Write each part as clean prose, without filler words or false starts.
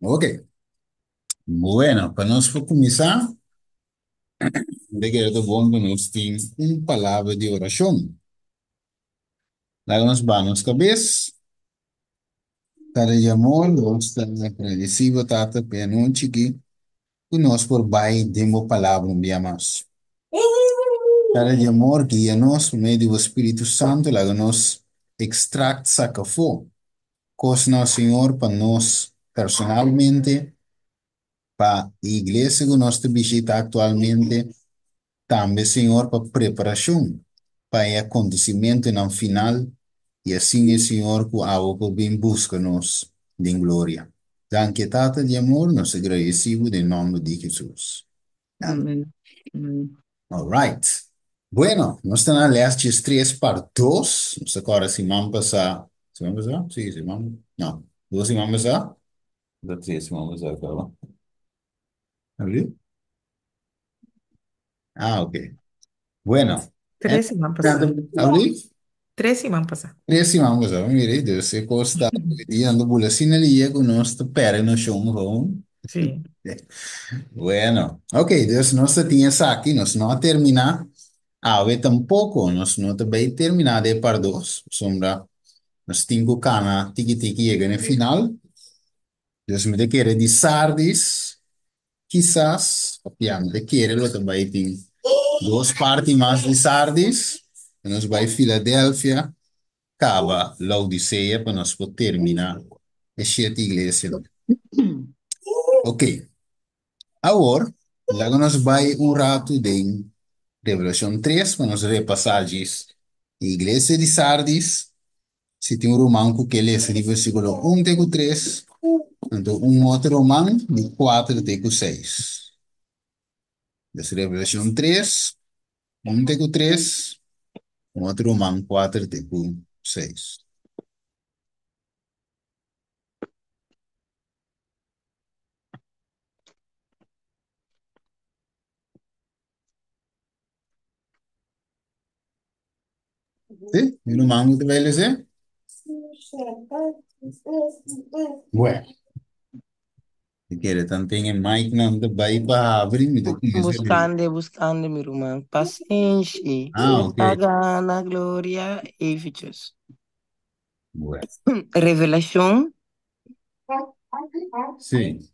Ok, bueno, para nós começar, de que eu bom que nós temos uma palavra de oração. Lá nós vamos cabeça, para de amor, nós estamos agradecidos, tata, pela noite que nós por baixo demos palavra um dia mais. Para de amor, guia-nos por meio do Espírito Santo, lá nós extract saca fogo. Coisa, Senhor, para nós personalmente, para a igreja que nós te visita atualmente, também, Senhor, para preparação para o acontecimento no final, e assim, Senhor, que algo que bem busca-nos de glória. Danke, Tata de amor, nós agradecemos em nome de Jesus. Amém. Amén. Amén. All right. Bueno, nós estamos a ler 3 para 2. Nós agora se vamos passar. Se vamos passar? Sim, se vamos. Não. Duas se vamos passar? Da 3 se vamos passar, tá. ¿Abrir? Ah, ok. Bueno. Tres y van a pasar. ¿Abrir? Tres y van a pasar. Esse vamos a mire, Deus se costa e ando boletim ali é com nós te pera no chão vão. Sí. Bueno, ok, Deus nós tinha essa aqui, nós não terminar. Ah, we tampouco, nós não também terminar de par dois. Sombra, nós tinha cana tiki tiki chega no final. Deus me de querer de Sardis, quizás, papiando de querer lo também tem duas partes mais de Sardis. Nós vai Filadélfia. Acaba Laodiceia para nós poder terminar a sete igreja. Ok, agora, lá nós vai um rato de Revelação 3 para nós repassar a igreja de Sardis. Se tem um romano que lê esse versículo 1 até 3, então um outro romano de 4 até 6. Dessa Revelação 3, 1 até 3, um outro romano 4 até 6. Sim? E o romano que vai ler? Bueno. Si quiere también en Mike no te va a ir para abrir mi documento. Buscando, mi irmão. Paciente. Ah, ok. A gana, glória, Éfesos. Bueno, Revelação sí.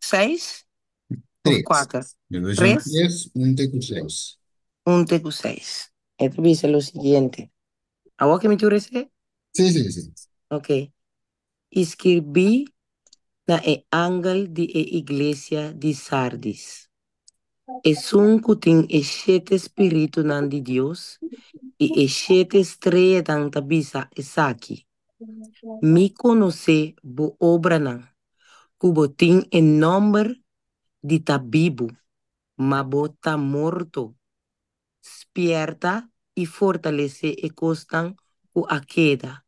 6 ou Tres. 4? Revolución 3, 3, un TQ6. 1 teco 6. Esto dice lo siguiente. ¿Agua que me turece? Sí, sí, sí. Ok. Escrevi na ángel de igreja de Sardis. Um que tem sete espírito nan de Deus e sete estrela dan tabisa esaki. Me conhece bo obra nan. Cubo tem em nome de tabibo, ma bota morto. Spierta e fortalece e costan o a queda.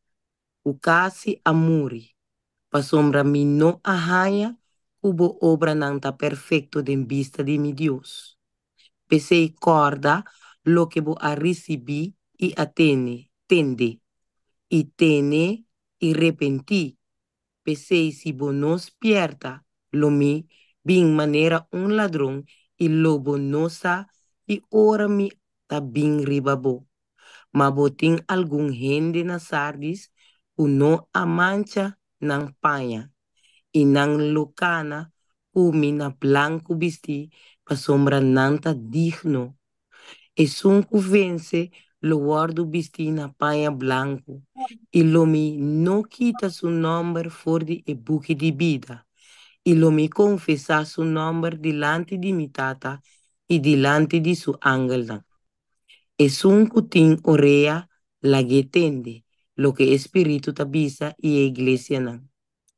O casi amuri. Pa sombra mi no ahaya, cubo obra nanta perfecto den vista de mi Dios. Pesei corda lo que bo a recebi e atene, tende, e tene e repenti. Pesei si bo no spierta, lo mi, bin manera un ladrón, e lobo no sa, e ora mi ta bin ribabo. Ma botin algum rende na sardis, o no a mancha nang panha. E nang lucana, umi na blanco bisti, pa sombra nanta digno. E sunco vence, lo guardo bisti na panha blanco. E lo mi no quita su nombre for e buque de vida. E lo mi confessa su nombre dilante di mi tata e dilante di su angel. Es un cutín orea la getende, lo que espíritu tabisa y iglesia nan.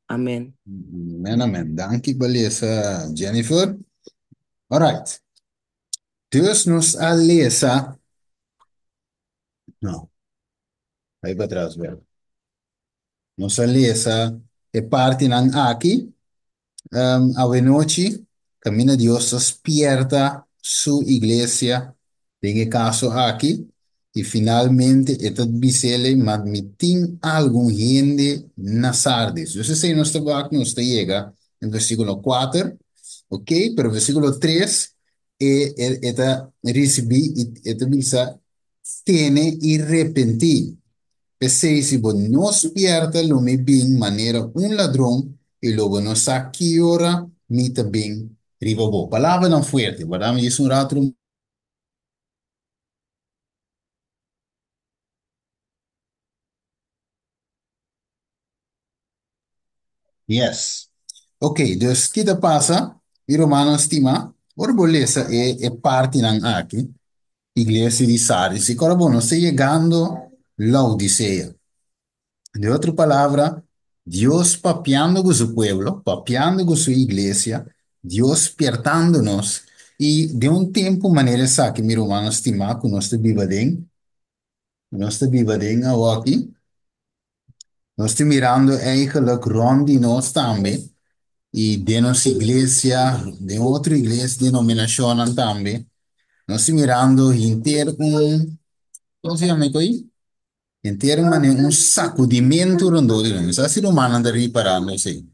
Amén. Amen, amen. Dank je, beleza, Jennifer. All right. Dus nos a leesa. No, ahí para atrás, veo. Nos a leesa e parte nan aqui. A noche, camina Dios despierta su iglesia. En el caso aquí. Y finalmente, esta bicele magmitin algún gente na Sardis. Yo sé, no está back, no está llega en versículo 4, ok, pero versículo 3, esta recibí, y esta bisa, tiene y arrepentí. Pensei, se você não despierta, lo me bem maneira um ladrão, e logo não sabe que hora, me também riba boa. Palavra não forte, verdade? Mas isso um rato. Yes. Ok, dus kita passa, i romano stima, orbolesa è parte nan aqui, iglesia di Sardis, e ora bueno, sta llegando la Odisea. De otra palabra, Dios papeando con su pueblo, papeando con su iglesia, Dios despertándonos, y de un tiempo manera sa que mi romano estima con nuestro vivaden aquí, nos está mirando eigenlijk rond die nos también, y de nuestra iglesia, de otra iglesia, denominación también, nos está mirando entero un, ¿cómo se llama ahí? Entero un sacudimiento rondo de nosotros. Así romano anda reparando, sí.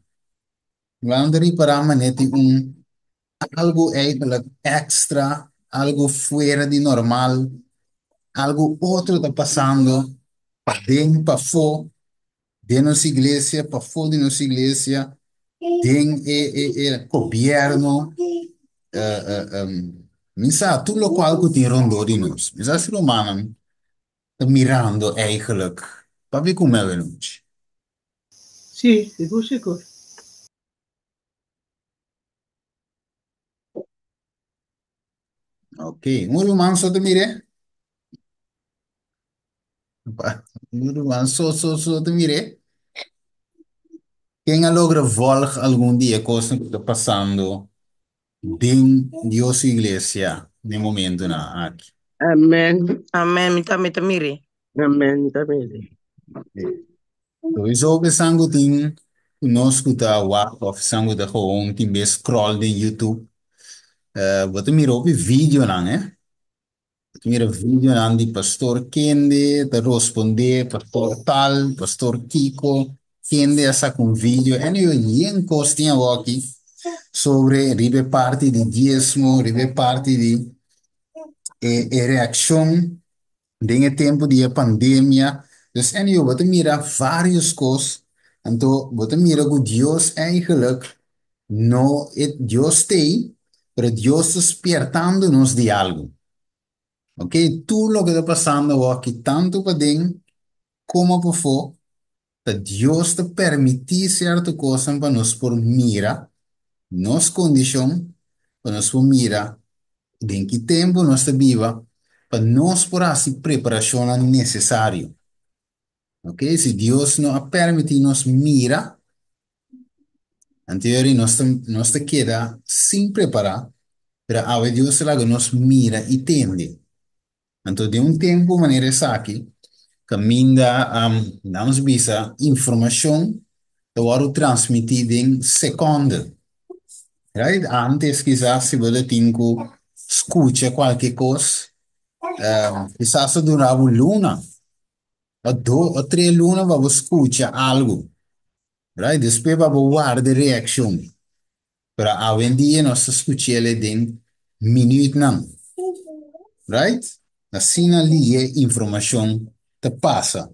Anda reparando, manete algo eigenlijk extra, algo fuera de normal, algo otro está pasando, para dentro, para fora, de nuestra iglesia, para fora de nuestra iglesia, den el gobierno, minsa, tudo lo qual que tem rondor de nós. Mas assim, romano, tá mirando eigenlijk, para ver como é a noite. Sì, sicuro, sicuro. Ok, um romano só te mire, um romano só te mire. Quem a logra volg algum dia coisa que está passando em Deus e igreja no momento na aqui. Amen. Amen. Mita mire. Amen. También. Então, isso é sangue tem conosco da walk of sangue da gewoon tem bem scroll de YouTube. Você mirou o vídeo não, né? Você mira vídeo não de pastor Kende, de responder, pastor tal, pastor Kiko, Kende essa com vídeo. E eu nem costinha aqui sobre ribe parte de dízimo, ribe parte de reação em tempo de pandemia. Dus en je wat mira vários coisas. Então, wat mira que Deus eigenlijk no Deus tem, pero Deus despertando-nos de algo. Ok? Tudo lo que está passando aqui, tanto para dentro como para fora, Deus te permitir certa coisa para nós por mira, nos condição, para nós por mira, em que tempo nós está viva, para nós por assim preparação necessária. Ok? Se Deus não permite nos mira, anterior nós te queda sem preparar, pero a Deus lá nos mira e tende. Então, de um tempo, maneira essa aqui, caminha, damos visa informação, eu vou transmitir em segundo. Right? Antes, quizás, se você tem que escutar qualquer coisa, quizás durava uma luna, ou 2 ou 3 lunas, você escutar algo. Right? Depois, você guarda reação. Pero hoy en día no se escucha el den minuto não, right? Assim ali a informação te passa.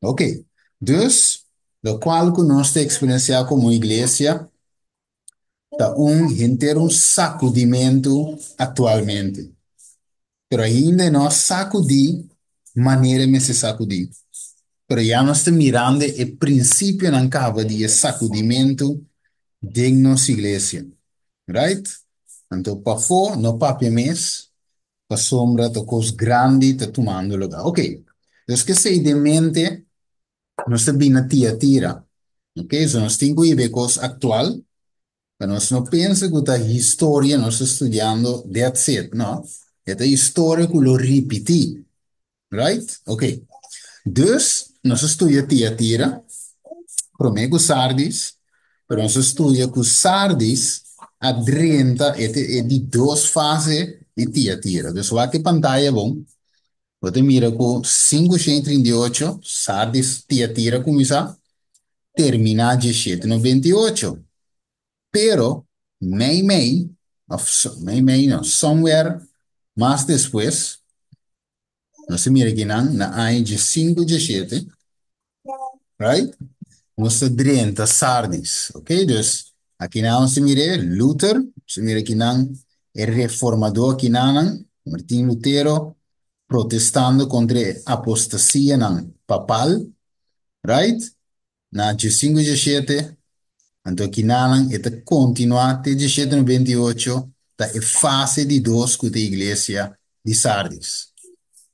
Ok. Dus, lo qual que nós te experienciar como igreja, tá inteiro sacudimento atualmente. Pero ainda não sacudi maneira de se sacudir. Pero já nós estamos mirando o princípio na cava de sacudimento de nossa igreja. Right? Então, para fora, no papel mês, para sombra, tá coisa grande, tá tomando lugar. Ok. Então, que sei de mente, nós estamos na tira. Ok? So, nós temos que ver coisa atual, para nós não pensa que a história nós estamos estudando, that's it, não? É história que lo repetir. Right? Ok. Dus, nós estudamos tira, Promego Sardis, pero nós estudia que Sardis adrenta é de duas fases de tira. Dus, wat que pantalla bom, Você mira com 538, Sardis, Tiatira começa, termina de 798. Pero, Mei, não, somewhere mais depois, nós mira aqui na AI de 517, right? Nós drenta Sardis, ok? Dus, aqui não se mira Luther, se mira aqui não, é reformador aqui não, Martin Lutero, protestando contra a apostasia não, papal, right? Na de 517, então aqui não, é continuar até de 798, da é fase de dois com a igreja de Sardis.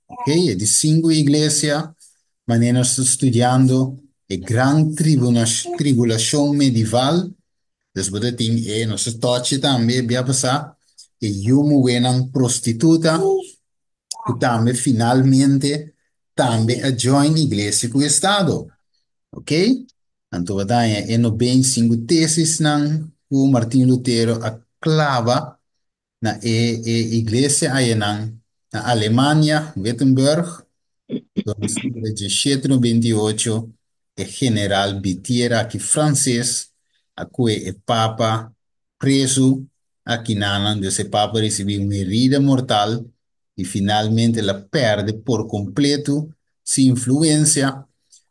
Ok? É de cinco igrejas, mas nós estamos estudando a grande tribulação medieval. Depois tem, nós toque também, vai passar, e uma buena prostituta, que também finalmente também a join igreja com o Estado. Ok? Então, é no bem cinco teses, não, o Martin Lutero a clava na igreja aí, não, na Alemanha, Wittenberg, de 1728, o general Bitiera, aqui francês, a cui o Papa preso aqui na esse Papa recebeu uma herida mortal e finalmente ela perde por completo sua influência,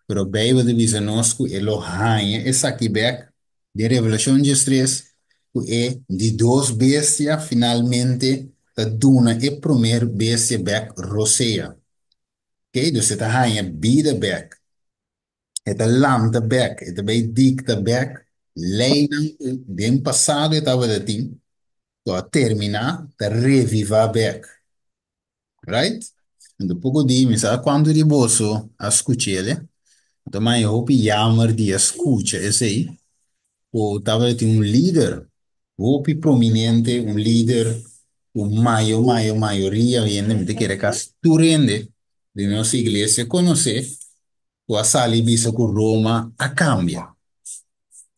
pero bem de visa nosco ele ganha essa aqui back de Revelação de Três, que é de duas bestias finalmente da duna e primeira bestia back roseia. Oké, dus het ga je bieden back. Het land de back. Het bij dik de back. Leiden, den passado estava de team. To terminar, de reviva back. Right? En de pouco di, mi sa, quando di bosso a scucele, to mai hopi jammer di a scuccia, e sei, o tava de team un leader, hopi prominente, un leader, un maioria, viene, mi te quiere cas, tu rende, de nossa igreja conhecer o a sali bisa com Roma a cambia.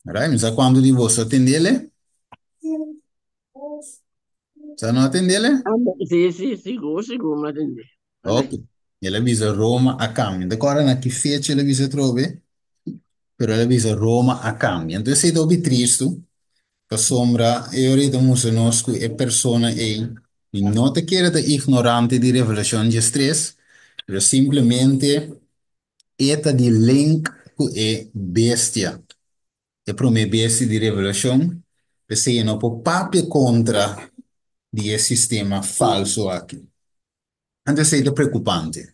Right? Mi sa quando di vostro attendele? Sa non attendele? Sì, sì, sicuro, sicuro, ma attendi. Ok. E la visa Roma a cambia. D'accordo? Na che fece la visa trove? Però la visa Roma a cambia. Então, sei dobi tristo, que sombra, eu rito muso nosco, e persona e não te queira de ignorante de revelação de estresse, pero simplesmente eta de link com e bestia. E para mim, bestia de revelação, pensei no por papel contra de sistema falso aqui. Então, isso é preocupante.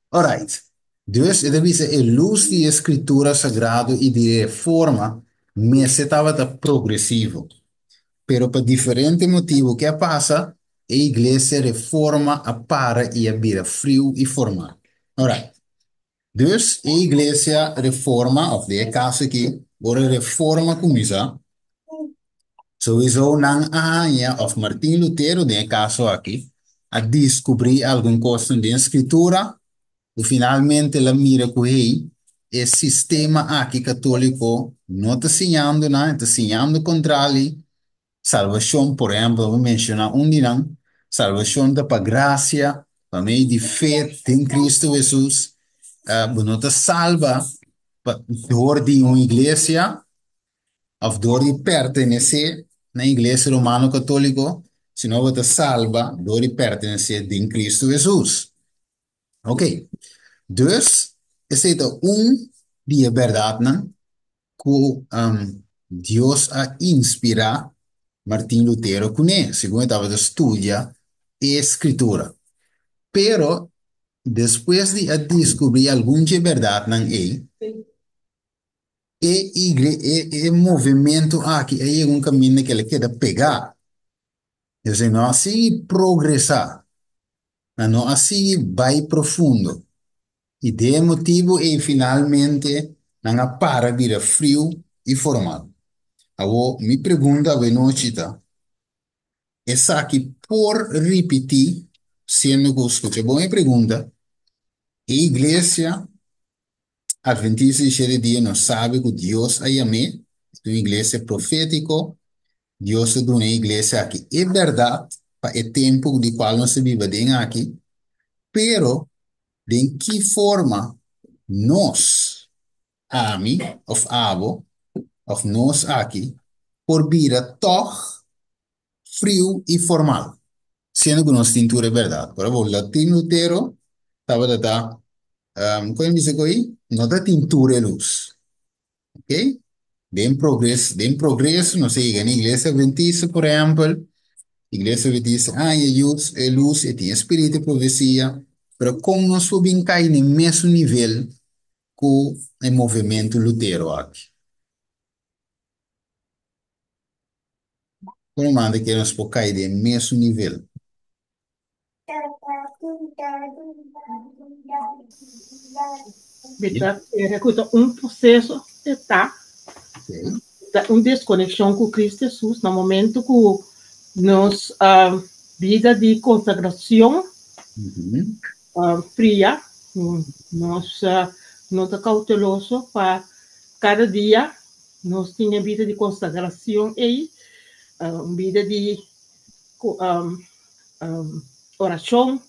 Alright. Dus, het is een luz de escritura sagrado e de reforma, mas estava progressivo. Pero por diferente motivo que passa, a igreja reforma a para e a vira frio e formal. Alright. Dus, a igreja reforma, of de caso aqui, agora reforma começa. Sowieso nang ahanya of Martin Lutero, de caso aqui, a descobrir algum coisa de escritura, e finalmente la mira com ele, o sistema aqui católico não está ensinando nada, está ensinando contra ele, salvação, por exemplo, vou mencionar um de não, salvação da graça, para meio de fé em Cristo Jesus, não está salva, por de uma igreja, of door die pertenece na igreja romano católico, sino você salva door die pertenece em Cristo Jesus. Ok. Dus, esse é dia verdade, né? Que Deus a inspira Martin Lutero com ele, segundo estava estudia a escritura. Pero, depois de descobrir alguma verdade na ele, movimento aqui, aí é um caminho que ele quer pegar. Eu sei, não assim progressar, não assim vai profundo. E de motivo é finalmente não para vir frio e formal. Agora, me pergunta a noite, essa aqui por repetir, sendo que escuta, boa pergunta, a igreja adventista de sete dias não sabe que Deus aí amém, é uma igreja profética. Deus é uma igreja aqui. É verdade, para o tempo de qual nós vivemos aqui, pero de que forma nós, ami, of abo, of nós aqui, por vida toch frio e formal. Sendo que nós tintura é verdade. Por exemplo, Latino Lutero, estava da como diz aí? Não da tintura é luz. Ok? Bem progresso, não sei, na igreja adventista, por exemplo, igreja adventista, é luz, e tem espírito de profecia, mas como nós podemos cair no mesmo nível que o movimento Lutero aqui? Como manda que nós podemos cair no mesmo nível? Beta, recuta um processo está Ok? uma desconexão com Cristo Jesus no momento que nos vida de consagração Uhum. fria, nós não está cauteloso para cada dia nós tinha vida de consagração e vida de um, oração,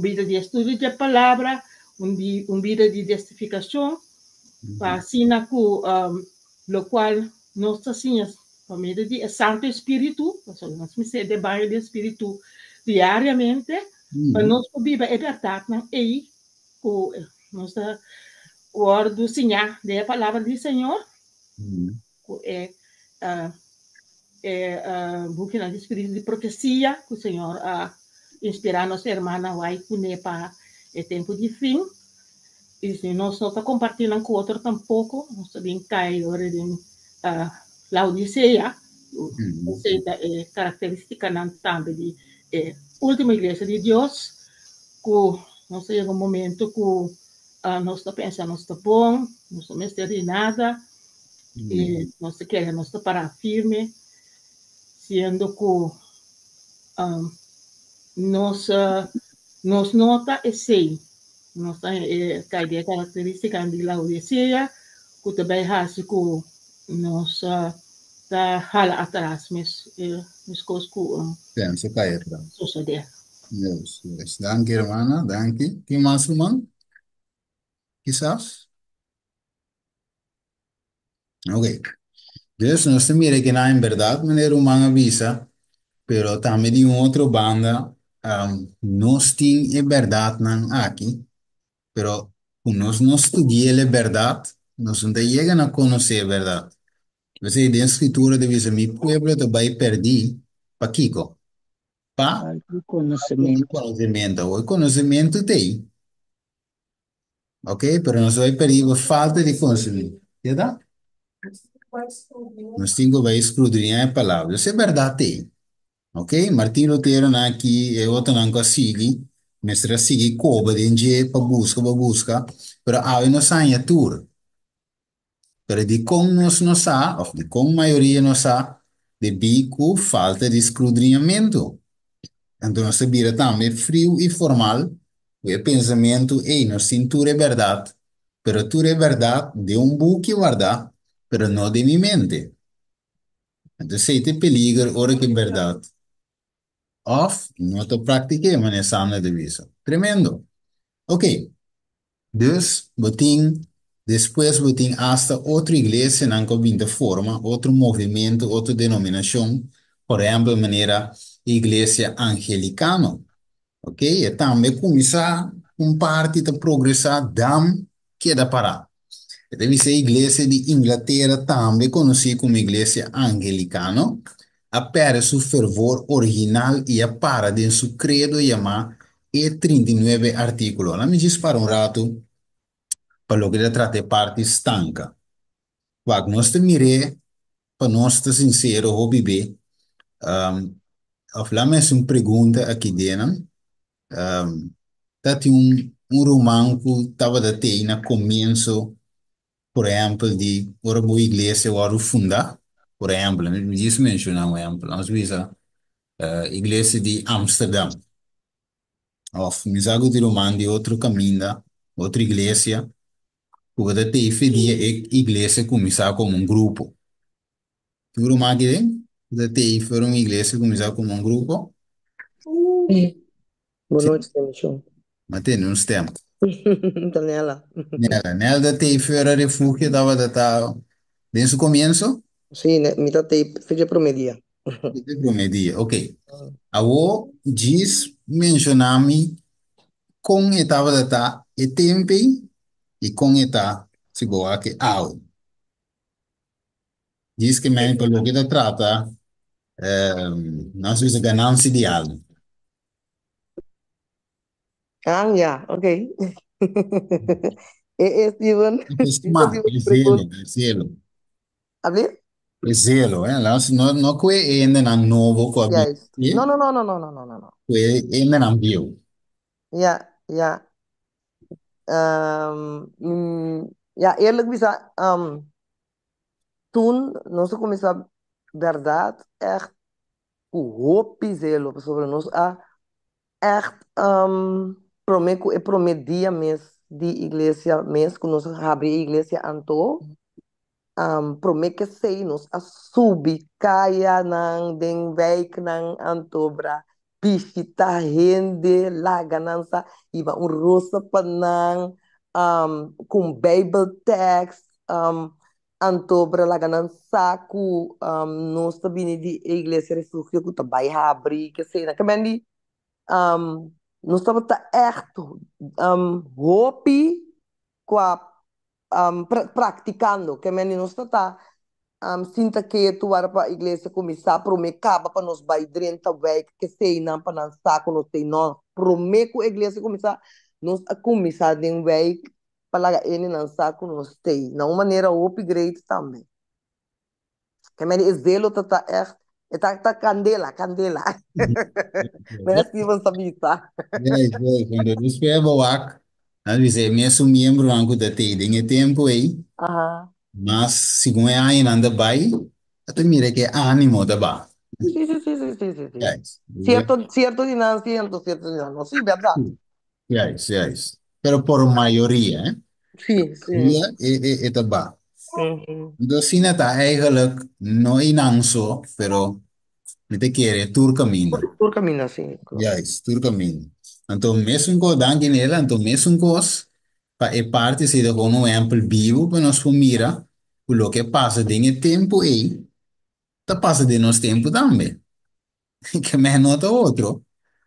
vida de estudo da palavra, vida de testificação, para assim lo qual nós assim por meio de Santo Espírito, nós me sei de banho de Espírito diariamente, para Uhum. nós viver a verdade, não é com nossa ordem do Senhor, da palavra do Senhor, Uhum. é buscando o espírito de profecia que o Senhor inspirar nossa irmã vai punir para o tempo de fim. E se nós não está compartilhando com outro tampouco, nós também cai hora de Laodiceia, Uhum. essa é característica não também de última igreja de Deus, que nós chega um momento que nós está pensando, nós está bom, nós não de nada, e nós queremos nós está parar firme, sendo que nos nota e sei, nossa cadeia característica de Laodiceia, que também hace que nossa da hala atrás, mas coisas que Pensa cair. suceder. Yes, yes. Danke, hermana, danke. ¿Qué más, hermano? Quizás. Ok. Entonces, no se mire que nada en verdad manera humana avisa, pero también de otra banda, no tiene en verdad nan aquí, pero unos no estudian la verdad, nos no llegan a conocer verdad. Entonces, de escritura dice, mi pueblo te va a perder, pa Kiko, pa Falta conhecimento. conocimiento, o conocimiento te, ok, pero no se va a perder por falta de conocimiento, ¿verdad? Nós temos que escudriñar a palavra. Isso é verdade, ok? Martin Lutero na aqui é outro não consegue, mas ele segue coba de enje para busca, pero aí não sai a tour. Pero de como nós não sa, ou de como a maioria não sa, de bico falta de escudrinhamento. Então nós vira também frio e formal, o pensamento, ei, nós cintura é verdade, pero tudo é verdade de buque guardar, pero não de minha mente. Então, se te peligro, ora que é verdade. Of, não te pratiquei, mas é sana de visa. Tremendo. Ok, dus, botin, depois botin hasta outra igreja, não que de forma, outro movimento, outra denominação, por exemplo, maneira igreja angelicana. Ok, e também começar um parte de progressar, dam, que da parar. Deve ser a igreja de Inglaterra, também conhecida como igreja anglicana, apare su fervor original e para de su credo chamado e 39 artículos. La me diz para um rato, para lo que le trate parte estanca. Wag nós te mire, para nós te sincero, ho bibe, um, of la me uma pergunta aqui dentro, dat um romano que estava da te na começo, por exemplo, de ora boa igreja, ora fundar, por exemplo, me diz mencionar um exemplo, nós visa igreja de Amsterdam. Of misago di romandi outro caminho, outra igreja, porque te fedia igreja começar como um grupo. Tu romandi, te foi uma igreja começar como um grupo, Boa sim, noite, Demichon. mas tem uns tempos. Daniela. Nela te fuera refugio estaba desde su comienzo, Sí, mitad te fece promedia. te prometí, ok. Awo diz mencionami com etava data e tempi e com eta se boa que ao. Diz que me pelo que da trata nós usa ganância de algo. Ah, ya, ok. Steven, Pesma, Steven é zelo, pregunta. é zelo. ¿Hablé? É zelo, nós não que ainda na novo com a Bíblia, Juist. No, no, no, no, no, no, no, no, no. que ainda não viu. Ja, ja. Ja, eerlijk gezegd, toen, nós começamos, verdade, echt, hoop zelo sobre nós, echt, prometo, prometia mes, die iglesia, mes, que nós abrir a iglesia anto, prometo que sei nos a subi kaya ng den wijk ng Antobra bisita hindi laganansa iba un rosa pa ng kung Bible text Antobra laganansa ku nos tabini di iglesia refugio ku tabay habri kasi na kamendi nos taba ta echt hopi qua praticando que meni nos tá sinta que tu era para a igreja começar a prometer para nos vai drenta vai que sei não para não saco nos tem não prometo a igreja começar nos a começar de vai para lá ele não saco nos tem não maneira upgrade também que meni é zelo tá tá candela candela mas que vão saber tá Quando eu escrevo o ac, às vezes é mesmo membro anco da te tem tempo aí, aham mas segundo é ainda anda vai, até mira que é ânimo da ba. sí sí sí sí sí sí sí Yes. cierto financiamiento cierto no sí verdad Yes, yes. Pero por maioria, hè? sí sí Maioria é da ba. uhum. Então, sim, tá eigenlijk não inanso, pero me te quer tur caminho. Por caminho assim, claro. Yes, tur caminho. Então, mesmo com danke nela, então mesmo cos, pa é parte se de um exemplo vivo para nós mira o que passa de tempo aí, tá passa de nosso tempo também. Que me nota outro.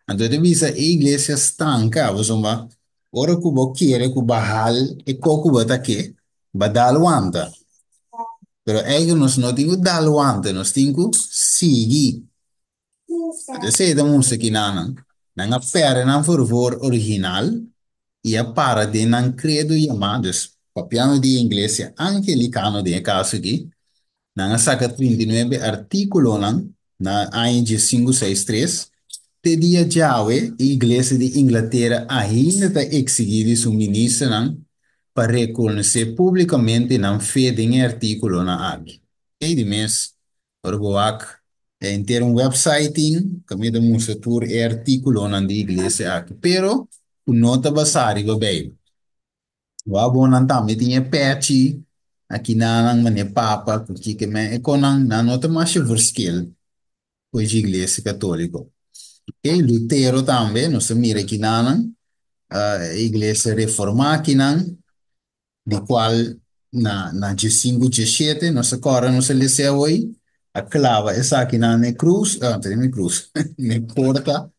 Então, de visa a igreja estanca, você vai, ora que você quer que bahal e coco bata que, badalo anda. Pero aí nós não temos dalo anda, nós temos seguir. Então, se é da música que não pera não for original, e a para de não credo chamados, papiano de inglês, angelicano de caso aqui, não saca 39 artículo não, na ANG 563, te dia Yahweh, a Igreja de Inglaterra ainda está exigindo seu ministro para reconhecer publicamente na fé em artículo na AG. E de mês, por boak, em ter um website, kami da musa tour e artículo na de Igreja AG. Pero, o nota basari ba baby. Wabo nang tami tinha patchy, aqui na nang mane papa, porque que me ekonang na nota mais verschil, pois Igreja Católica. E Lutero também, nós mira aqui a igreja reformada aqui de qual na G5, G7, nós agora nós liceu hoje, a clava essa aqui na cruz, tem na cruz, na porta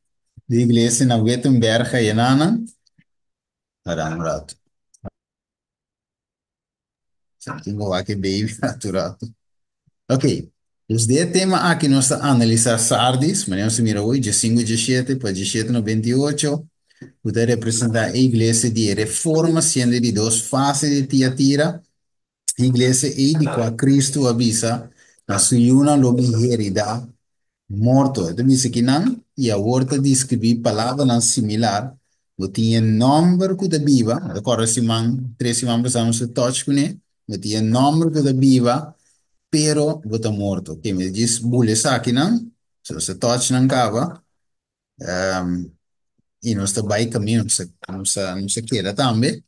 da igreja na Wittenberg, e na Aramrat. Tenho aqui baby, natural. Ok. Dus dit tema aqui nós analisar Sardis, mas nós mira hoje, G5, G7, para G7 no 28. Puede representar a iglesia de reforma, siendo de dos fases de Tiatira, iglesia y de cual Cristo avisa, na suyuna lo heredad morto. Então, diz que não, e a outra descreve palavra similar, o tinha número que da Bíblia, agora se man, três man precisamos se touch com ele, o tinha número que da Bíblia, pero bota morto. Que me diz, bule aqui não, se touch não cava, e nós também caminhamos, não se queda também.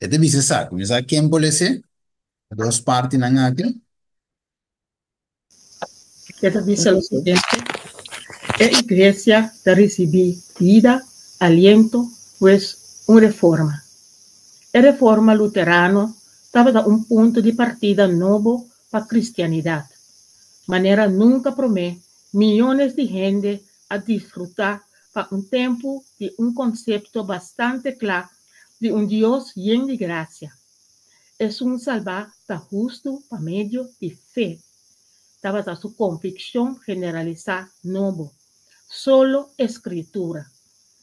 E te bisa saco, mas a quem pode ser? Duas partes na aqui. Quiero decir lo siguiente, la iglesia de recibir vida, aliento, pues una reforma. A reforma luterana estava um ponto de partida novo para a cristianidade. Maneira nunca promete milhões de gente a desfrutar para um tempo de um conceito bastante claro de um Deus lleno de graça. É um salvar está justo para meio de fé. Estava a sua convicção generalizada novo. Solo escritura.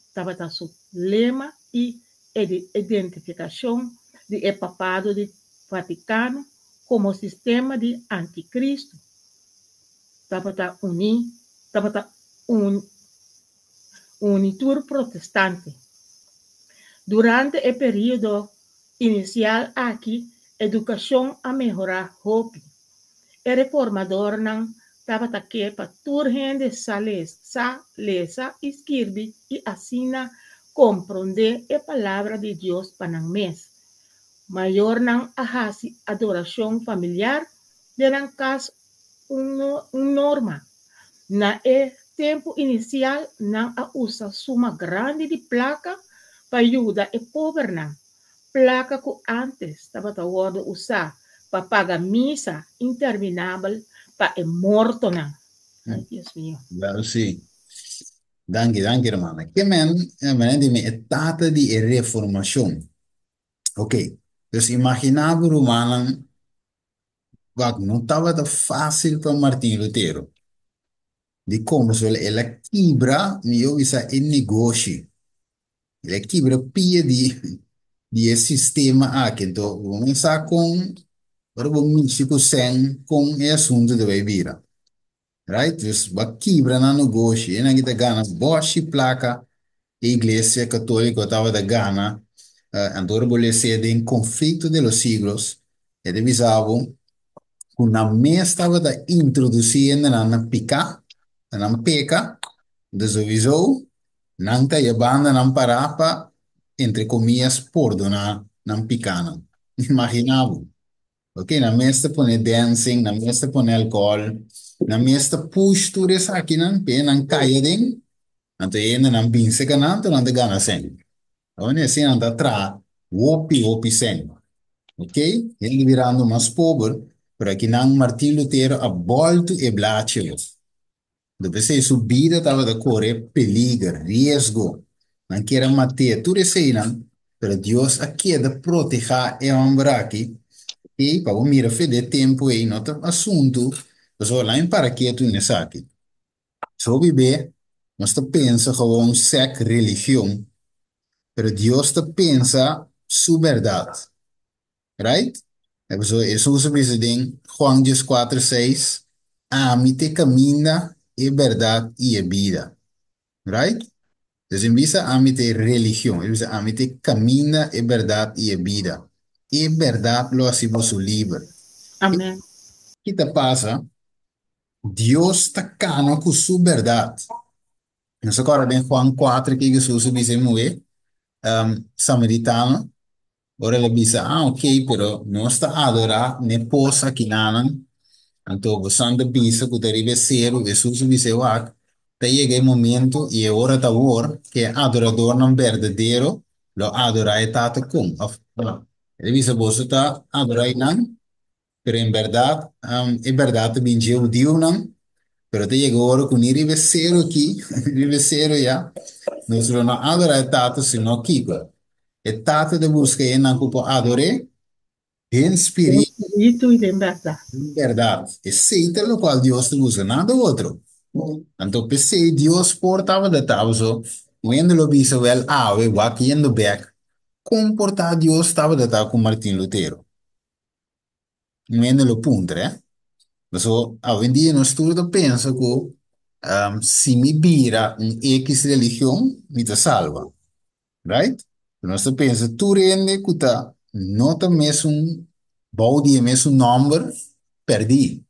Estava a seu lema e identificação de papado de Vaticano como sistema de anticristo. Estava a unir, estava a unitur protestante. Durante o período inicial aqui, educação a melhorar hope. O reformador não estava aqui para turgente sa lesa, escrever e assina compreender a palavra de Deus para não mês. Maior não a adoração familiar de não caso norma. Na tempo inicial, não a usa suma grande de placa para ajudar a pobre não. Placa que antes estava a usar para pagar missa interminável para o morto não. Ai, Deus mío. Well, sim. Danke, hermana. Que men di me etata di reformação. Ok. Dus imaginava Romana, wat não estava tão fácil para Martin Lutero. De como se ela quebra, eu isa em negócio. Ela quebra pia de esse sistema aqui. Então, vamos começar com, agora vamos sem com o assunto da bebida. Right? Dus, ba quebra na negócio. E na kita gana, boshi placa, a igreja católica estava da gana, andor ser em conflito de los siglos, e divisavo, una me estava da introduzindo na pica, na peca, desavisou, nanta e banda não parava, entre comillas, por donar, não picana. Imaginava. Ok, na mesta pone dancing, na mesta pone alcohol, na mesta push tudo isso aqui não pé, não caia den, não te ainda não pince que não te gana sem. Onde assim não te tra, wopi sem. Ok? Ele virando mais pobre, para que não Martin Lutero a volta e blachelo. Depois se subida estava da correr perigo, risco. Não queira matar, tudo isso aí não. Pero Deus aqui é de proteger e homem aqui. E para o mira fede tempo aí, não tem assunto. Mas olha, em para que tu nessa aqui. Só viver, nós te pensa como sec religião. Pero Deus te pensa su verdade. Right? Eso usa ding Juan 4:6. A mí te camina e verdad y e vida. Right? Entonces en visa a mí te religión. En visa a mí te camina e verdad y e vida. E verdad lo hacemos su libre. Amém. ¿Qué te pasa? Dios está cano con su verdad. Nos acorda en Juan 4 que Jesús dice muy samaritano. Ora ele dice, ok, pero no está adora ne posa kinanan. Então, você anda bisa que deriva zero, Jesus dice, wak, te llega el momento y ahora está hora que adorador não verdadeiro lo adora e tata cum. Ele dice, você está adora não, pero en verdad te binge o dio não, pero te llega hora que ni rive zero aqui, rive zero ya, nós não adora e tata, sino kiko. E tata de busca e não cupo adore, em espírito, Espírito e de verdade. verdade. E seita lo qual Deus te usa, nada outro. Então, pensei, Deus portava de tal, so, quando lo vise well, we walk in the back, comportar Deus estava de tal com Martin Lutero. Quando lo punto, eh? So, hoje em dia, nós estudo pensa que, se me vira X religião, me te salva. Right? Nós pensa, tu rende que tá, não tá mesmo body, mesmo número, perdi.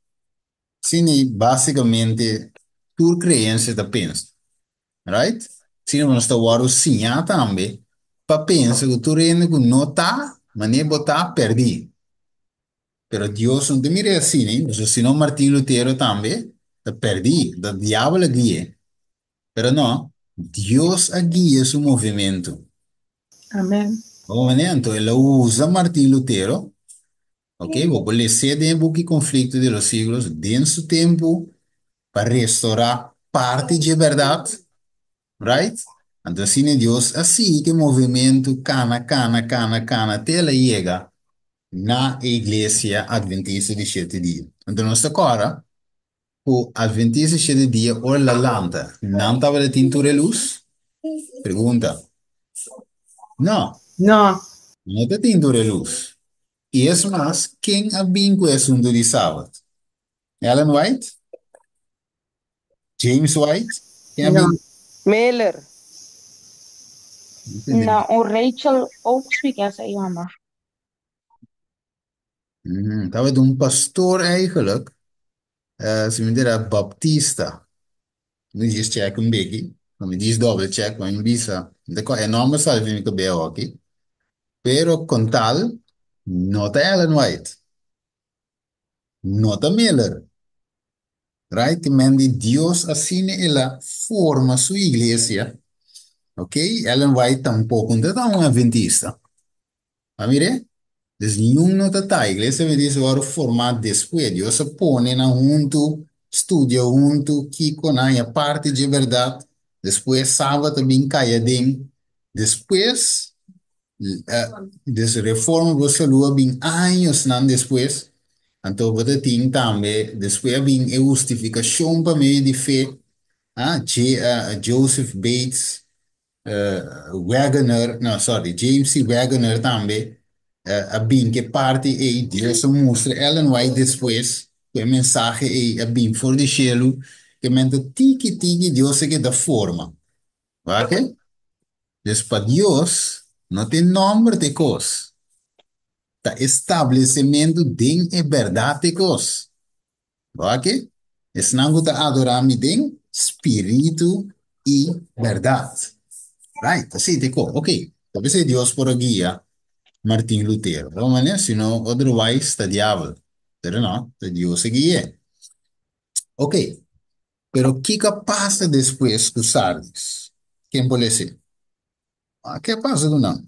Sim, basicamente, tu crença da pensa. Right? Se não está o sim também, para pensar que tu rende que não tá, mas nem botar, perdi. Pero Deus não te mira assim, né? Se não Martin Lutero também, te perdi, da diabo guia. Pero não, Deus a guia seu movimento. Amém. momento, ela usa Martin Lutero, ok? Vou ler dentro do conflito de los siglos, dentro do tempo, para restaurar parte de verdade, right? Então, assim, Deus, assim que o movimento cana, até ela chega na igreja adventista de 7 dias. Então, nós agora, o adventista de 7 dias, olha a lanta, não estava de tintura de luz? Pergunta. Não, Não, não está tintura de luz. E é mais, quem abriu com o assunto de sábado? Ellen White? James White? Quem não. abriu? Mailer. Nou, o Rachel Oakspeak essa aí, Amber. Estava de um pastor eigenlijk, se me dera baptista. Nu diz check um beetje, me diz double check, maar me bisa. De co enorme salve que bem aqui. Pero con tal, nota Ellen White, nota Miller, right? Que man de Dios así ela forma su iglesia, ok? Ellen White tampoco não está um adventista. Ah, mire? Dus nenhum não está. A igreja me diz agora formar depois. Deus se põe na junto, estudia junto, que com a parte de verdade. Depois sábado também cai dentro. Depois, dessa reforma você lua bem anos não depois. Então, você tem também, depois vem a justificação para meio de fé. Joseph Bates, Wagner, no, sorry, James C. Wagner também, a bem que parte e Deus mostra Ellen White depois, que a mensagem é a bem for de cielo, que mente tiki Deus é que dá forma, ok? Então, para Deus, não tem nome de coisa, tá estabelecimento de verdade de coisa, ok? Es não está adorando de espírito e verdade. Right, assim, tipo, ok. Talvez é Deus por guia Martin Lutero. Vamos ver, se não, otherwise, está diabo. Pero não, está Deus guia. Ok, pero o que que passa depois dos sardes? Quem pode ser? O que passa do não?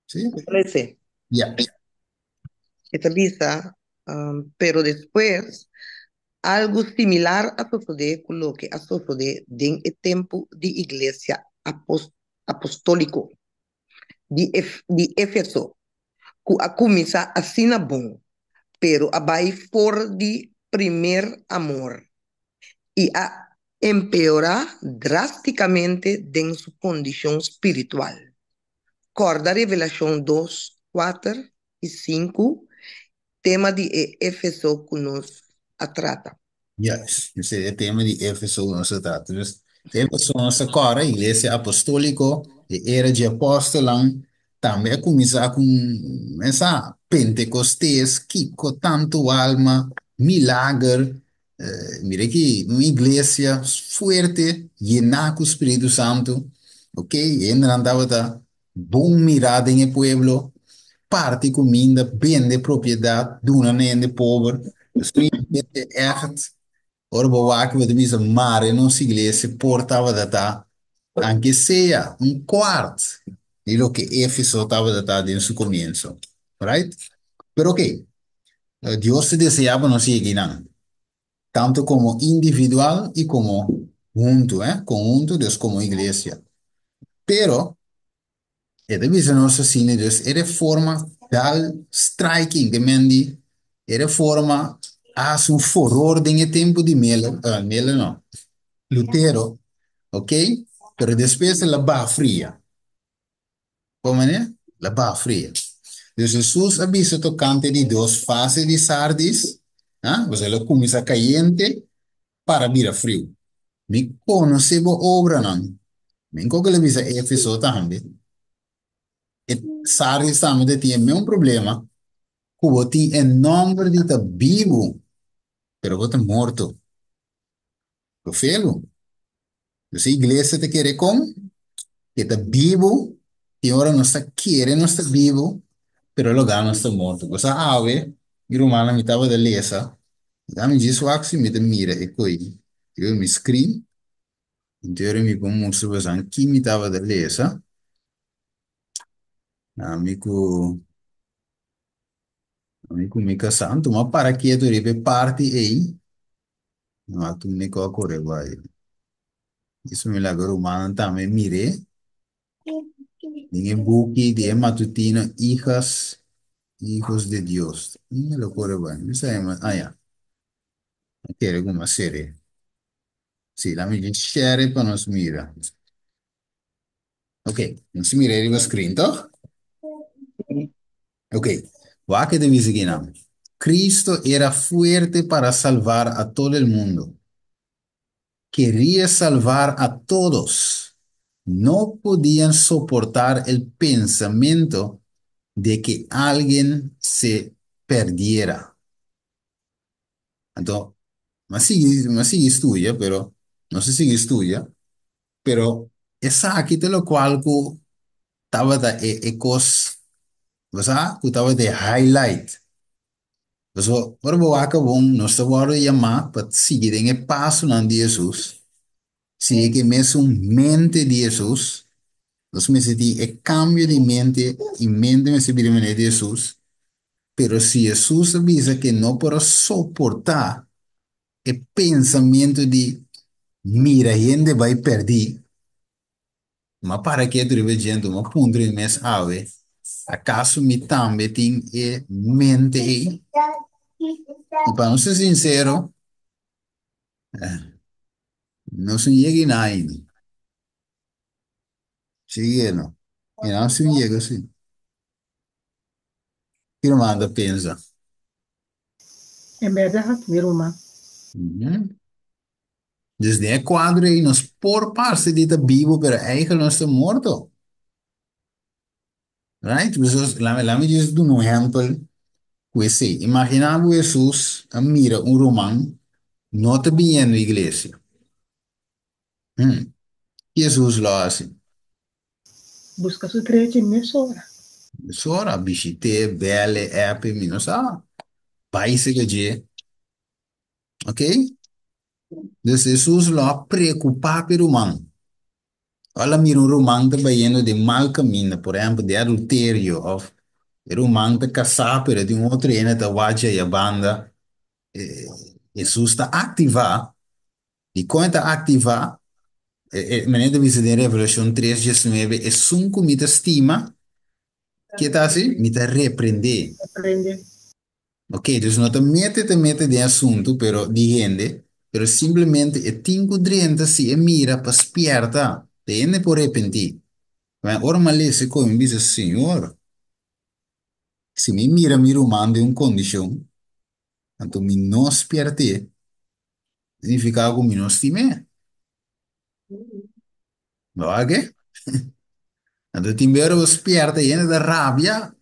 Sim? Parece. Yeah. Esta lista, pero después, algo similar a suceder con lo que a suceder en el tiempo de iglesia apostólico de Éfeso, que a começar assim na bom, pero abai for de primer amor y a empeorar drásticamente en su condición espiritual. Corda Revelación 2, 4 y 5, tema de Éfeso que nos trata. Yes, esse é o tema de Éfeso, nosso trata. Éfeso, nossa cara, igreja apostólica, e era de apóstolo, também começar com essa Pentecostes, que com tanto alma, milagre, mira que uma igreja forte, llena com o Espírito Santo, ok? E ainda andava da bom mirada em el pueblo, parte comida, bem de propriedade, dona nem de pobre, assim, echt. Ora, boa, que você me mare não se igreja portava da tá, anche seja quarto de lo que Éfeso estava da tá desde o começo, right? Pero ok, Deus te deseava não seguir não, tanto como individual e como junto, conjunto, Deus como igreja. Pero, é de visa nossa cine, Deus, é de forma dal striking, que mendi, é de forma, as um furor de tempo de Melo, Melo não, Lutero, ok? Pero después la barra fría. ¿Cómo es? La barra fría. Entonces Jesús avisa tocante de dos fases de sardis. Você lo comienza caliente para vir frio. Me conoce bo obra não. Me que le avisa Éfeso também. E sardis também tem o mesmo problema. Cubo tem em nome de tá vivo, pero você morto. Lo felo. Entonces a igreja te quer como? Que está vivo y ahora no está, quiere, no está vivo, pero lo gana está muerto. Cosa ave, mi romana mi tava de lesa, da mi dice waxi mi te mira e poi io mi screen, in teoria mi come mostro pesante chi mi tava de lesa, Amigo, amigo Mika Santo, mas para que tu ribe parte aí, não tu me corre vai. Isso me lagou humano também mire, ninguém buki de matutino hijos de Dios. Me lo corre vai. Isso aí, ya, quero alguma série. Sim, lá me diz share para nós mira. Ok, nós mira ele vai screen, toch? Ok, va que te dice aquí, Cristo era fuerte para salvar a todo el mundo. Quería salvar a todos. No podían soportar el pensamiento de que alguien se perdiera. Entonces, más sigue estudia, pero no sé si estudia, pero esa aquí te lo cual que estaba de ecos, ¿verdad? Que estaba de highlight. So, ora boaca bom, nós estamos a chamar para seguir em passo não de Jesus. Se que mesmo mente de Jesus, nós me senti é cambio de mente e mente me se vira de Jesus. Pero se Jesus avisa que não pode suportar o pensamento de mira, gente vai perder, mas para que tu gente, uma ponto de mês ave, acaso me também tem mente aí? E para não ser sincero, não se chega em nada. Cheguei, não. E não se chega assim. Que manda pensa. É verdade, meu irmão. Uhum. Desde é quadro aí, nós por parte de da Bíblia, pero eigenlijk nós estamos morto. Right? Pues, lá me diz de um exemplo, que sei, imaginava Jesus a mira um romano, não te bem na igreja. Jesus lá assim. Busca su crete em mesora. Sora, bichite, bele, epe, minosa. País que je, ok? Então Jesus lá preocupado pelo humano. Olha, mira um romano está indo de mal caminho, por exemplo, de adultério, ou o romano está casado, pero de um outro ene está waja e a banda. Eh, Jesus está ativar, e quando está ativar, maneira de visitar Revelação 3:19, é sunco me estima, que está assim, me está repreender. Aprende. Ok, então não te mete de assunto, pero de gente, pero simplesmente é tinco drenta se mira para esperta, te ende por repentir. Mas, ora, mas se come dice, senhor, se me mira, mira humano de uma condição, então me não esperte, significa algo me não estime. Não é que? Então, timbero você esperte, ende da rabia,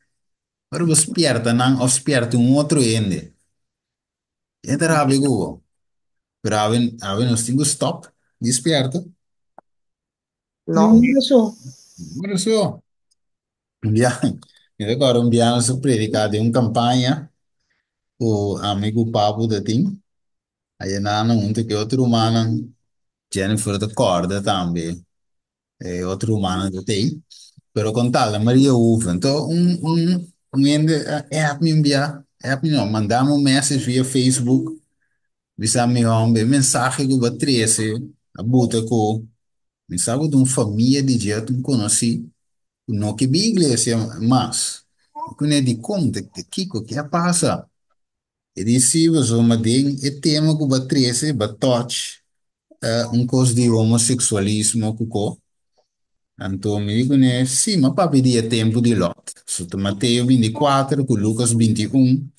ora você esperte, não, ou esperte um outro ende. Ende rabia, go. Pero, ave, nós temos stop, desperta. No, Não só. Por isso, Biano, e agora um biano se predicar de uma campanha, o amigo Pablo da Tim, aí na não que outro humano, Jennifer da Corda também, é outro humano da Tim, pero com tal, a Maria Uva, então ende, me enviar, me não, mandamos um message via Facebook, disse a meu homem, mensagem que eu vou trazer, a buta com, mensagem de uma família de jeito que conheci, não que bi igreja, mas, quando de conta, que que passa? E disse, uma ding, e tema que vai trazer, vai touch, coisa de homossexualismo, que então, me digo, né, sim, mas para pedir tempo de Lot. So, Mateus 24, com Lucas 21,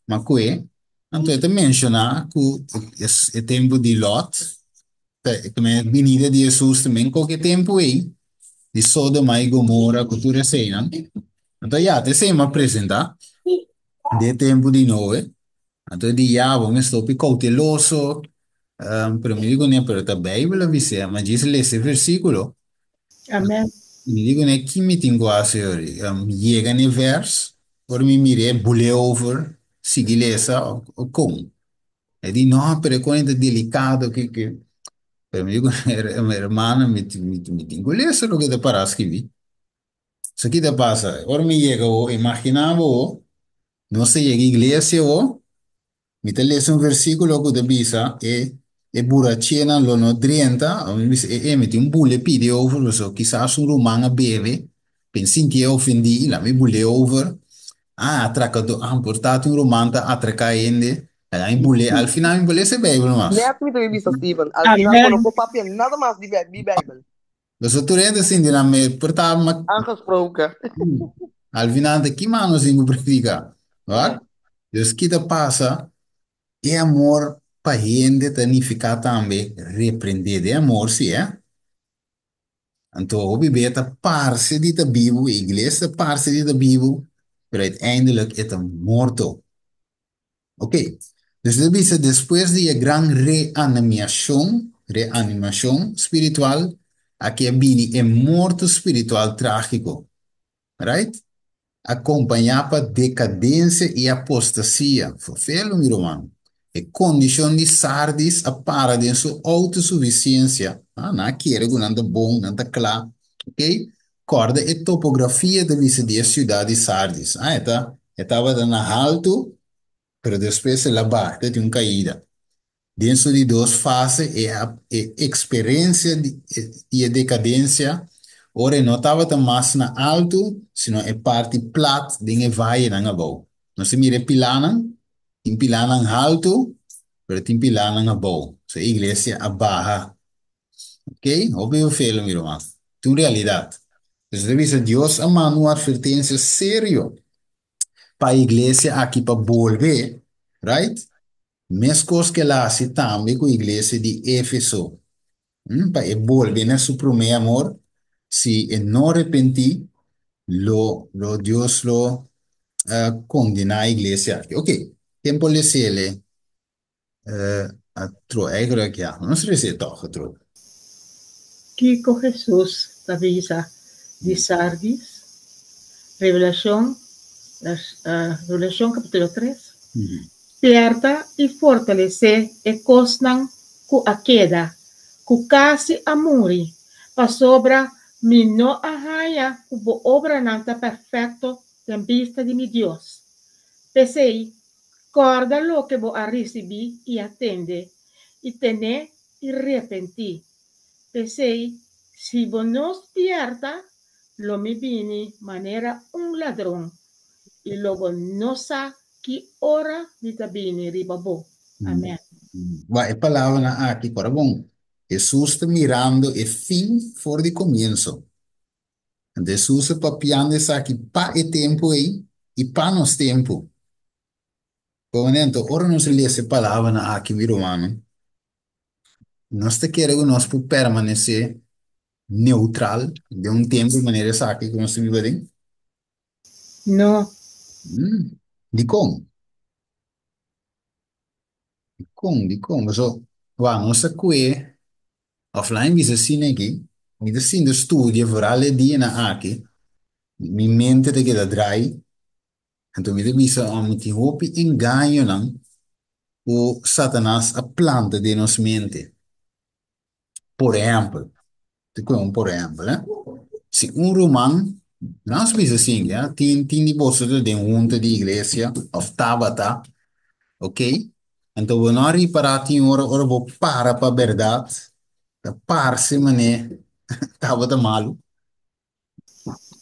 mas que então, eu mencionar que é tempo de Lot, também a venida de Jesus também, qualquer tempo aí, de Sodoma e Gomorra, que tudo assim, né? Então, já, te sei me apresentar, de tempo de Noé, então, de já, vamos estar cauteloso, pero me digo, né, pero a Bíblia dice, mas diz esse versículo, Amém. me digo, né, que me tenho a ser, chega no verso, por me mire, bule over, seguir essa, ou como? É de, não, pero quando é delicado, que, pero me digo, minha irmã, me tenho que ler isso, o que te parece que vi. Isso aqui te passa. Ora me llega, imaginava, não se llega a igreja, mi te lese un versículo que te bisa e buracena lo no drienta, o mi bisa e meti un bulle pide over, lo so, quizás un romano beve, pensin che offendi, la mi bulle over, ah, attraccato, ah, portato un romanta, attracaende, e la mi bulle, al final mi bulle se beve, Nem mas. a comida me Steven. Al final, Amen. quando eu papel, nada mais de Bijbel. Lo so, tu rende sin di me portava, ma, Aangesproken. al final de chi mano si predica, Yeah. right? Dus chi te passa, e amor para gente significa também repreender de amor, sim, é? Então, o bebê está parte de da Bíblia, a igreja está parte de da Bíblia, mas uiteindelijk é morto. Ok? Dus dat is depois de a grande reanimação espiritual, aqui é morto espiritual trágico, right? Acompanhava decadência e apostasia. Fofelo, meu irmão. E condição de sardis a para de sua autossuficiência. Ah, não quero que não bom, não está claro. Ok? Corda e topografia da vista de cidade de Sardis. Ah, estava dando alto, mas depois ela bate de uma caída. Dentro de duas fases é a experiência e a decadência. Ora, não estava tão mais na alto, senão é parte plata de uma vai na abaixo. Não se mira pilana, tem pilana alto, mas tem pilana abaixo. So, a igreja abaixo, ok? Óbvio, feio, meu irmão. Tu realidade. Então, deve ser Deus amando uma advertência sério para a igreja aqui para volver, right? Mescos que lá se também com a igreja de Éfeso. Para volver a su primer amor, si no arrepentí, lo Dios lo condena a iglesia. Ok, tiempo le sele a tro, creo que ya, no sé si todo tro. Kiko Jesús, Tavisa, de Sardis, Revelación, Revelación capítulo 3. Pierda e fortalecer e cosnan cu a queda, cu casi a muri, pa sobra mi no ahaya cu bo obra nanta perfecto en vista de mi Dios. Pesei, corda lo que bo a recibi y atende, y tener y arrepentí. Pesei, si bo nos pierda, lo mi vini manera un ladrón, y luego no sa que ora di tabini ribabo. Amén. Va, es palabra aquí para bon. Jesús está mirando el fin for de comienzo. Jesús está papiando esa aquí pa el tiempo ahí y pa nos tiempo. Comandante, ora não se lê essa palavra na aqui, meu irmão. Nós te queremos nós por permanecer neutral de um tempo de maneira essa aqui que nós vivemos. No, De como? De como? So, va, nossa coe offline bisa sine aqui, bisa sine studia vorale di na aqui, mi mente de que da drai, então mi bisa om ti hopi engano não, o Satanás a planta de nos mente. Por exemplo, te conto por exemplo, né? Se um romano, nós bisa assim, ja, tem de bolsa de junta de igreja, of tabata, ok? Então, vou não reparar tem hora vou para a verdade, da parse mané, tabata malo,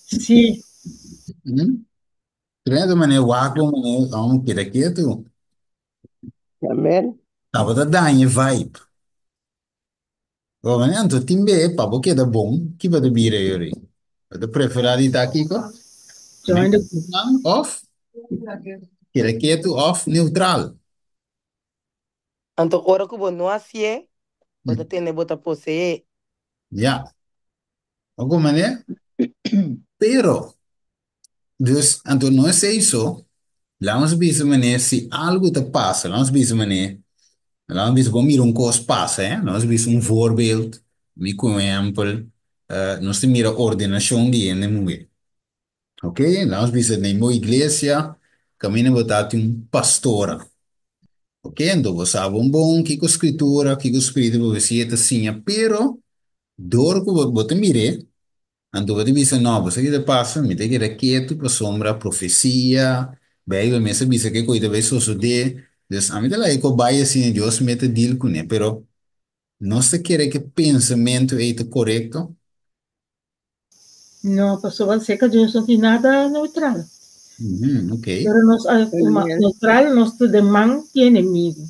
sí, Treinta mané, waco mané, vamos que quieto, Amen. tabata danha vibe. O mané, então, timbe, papo que da bom, que vai bira yori. Da preferado tá aqui, ko? join the Off, que quieto, off, neutral. Anto ora que bo no hace, bota tiene bota posee. Ja, alguma mané, pero, dus, então, não é isso. Vamos ver mané, se algo te passa, vamos ver mané, vamos ver como mira coisa passa, vamos ver voorbeeld, mi exemplo, nós temos mira ordenação de ene mulher, ok? Vamos ver na minha igreja, caminho botar pastora, ok? Então, você sabe bom, que com escritura, que com espírito, você está assim, pero, dor que você mire, Então, você diz, não, você que passa, me tem que ir quieto, para sombra, profecia, bem, eu me sabia que coisa vai suceder. Então, a mim, lá, eu vai assim, Deus me te deal com ele, pero não se quer que pensamento é correto. Não, pastor, vai ser que Deus não tem nada neutral. Ok. Pero nos, Amen. neutral, nuestro demán tiene enemigo.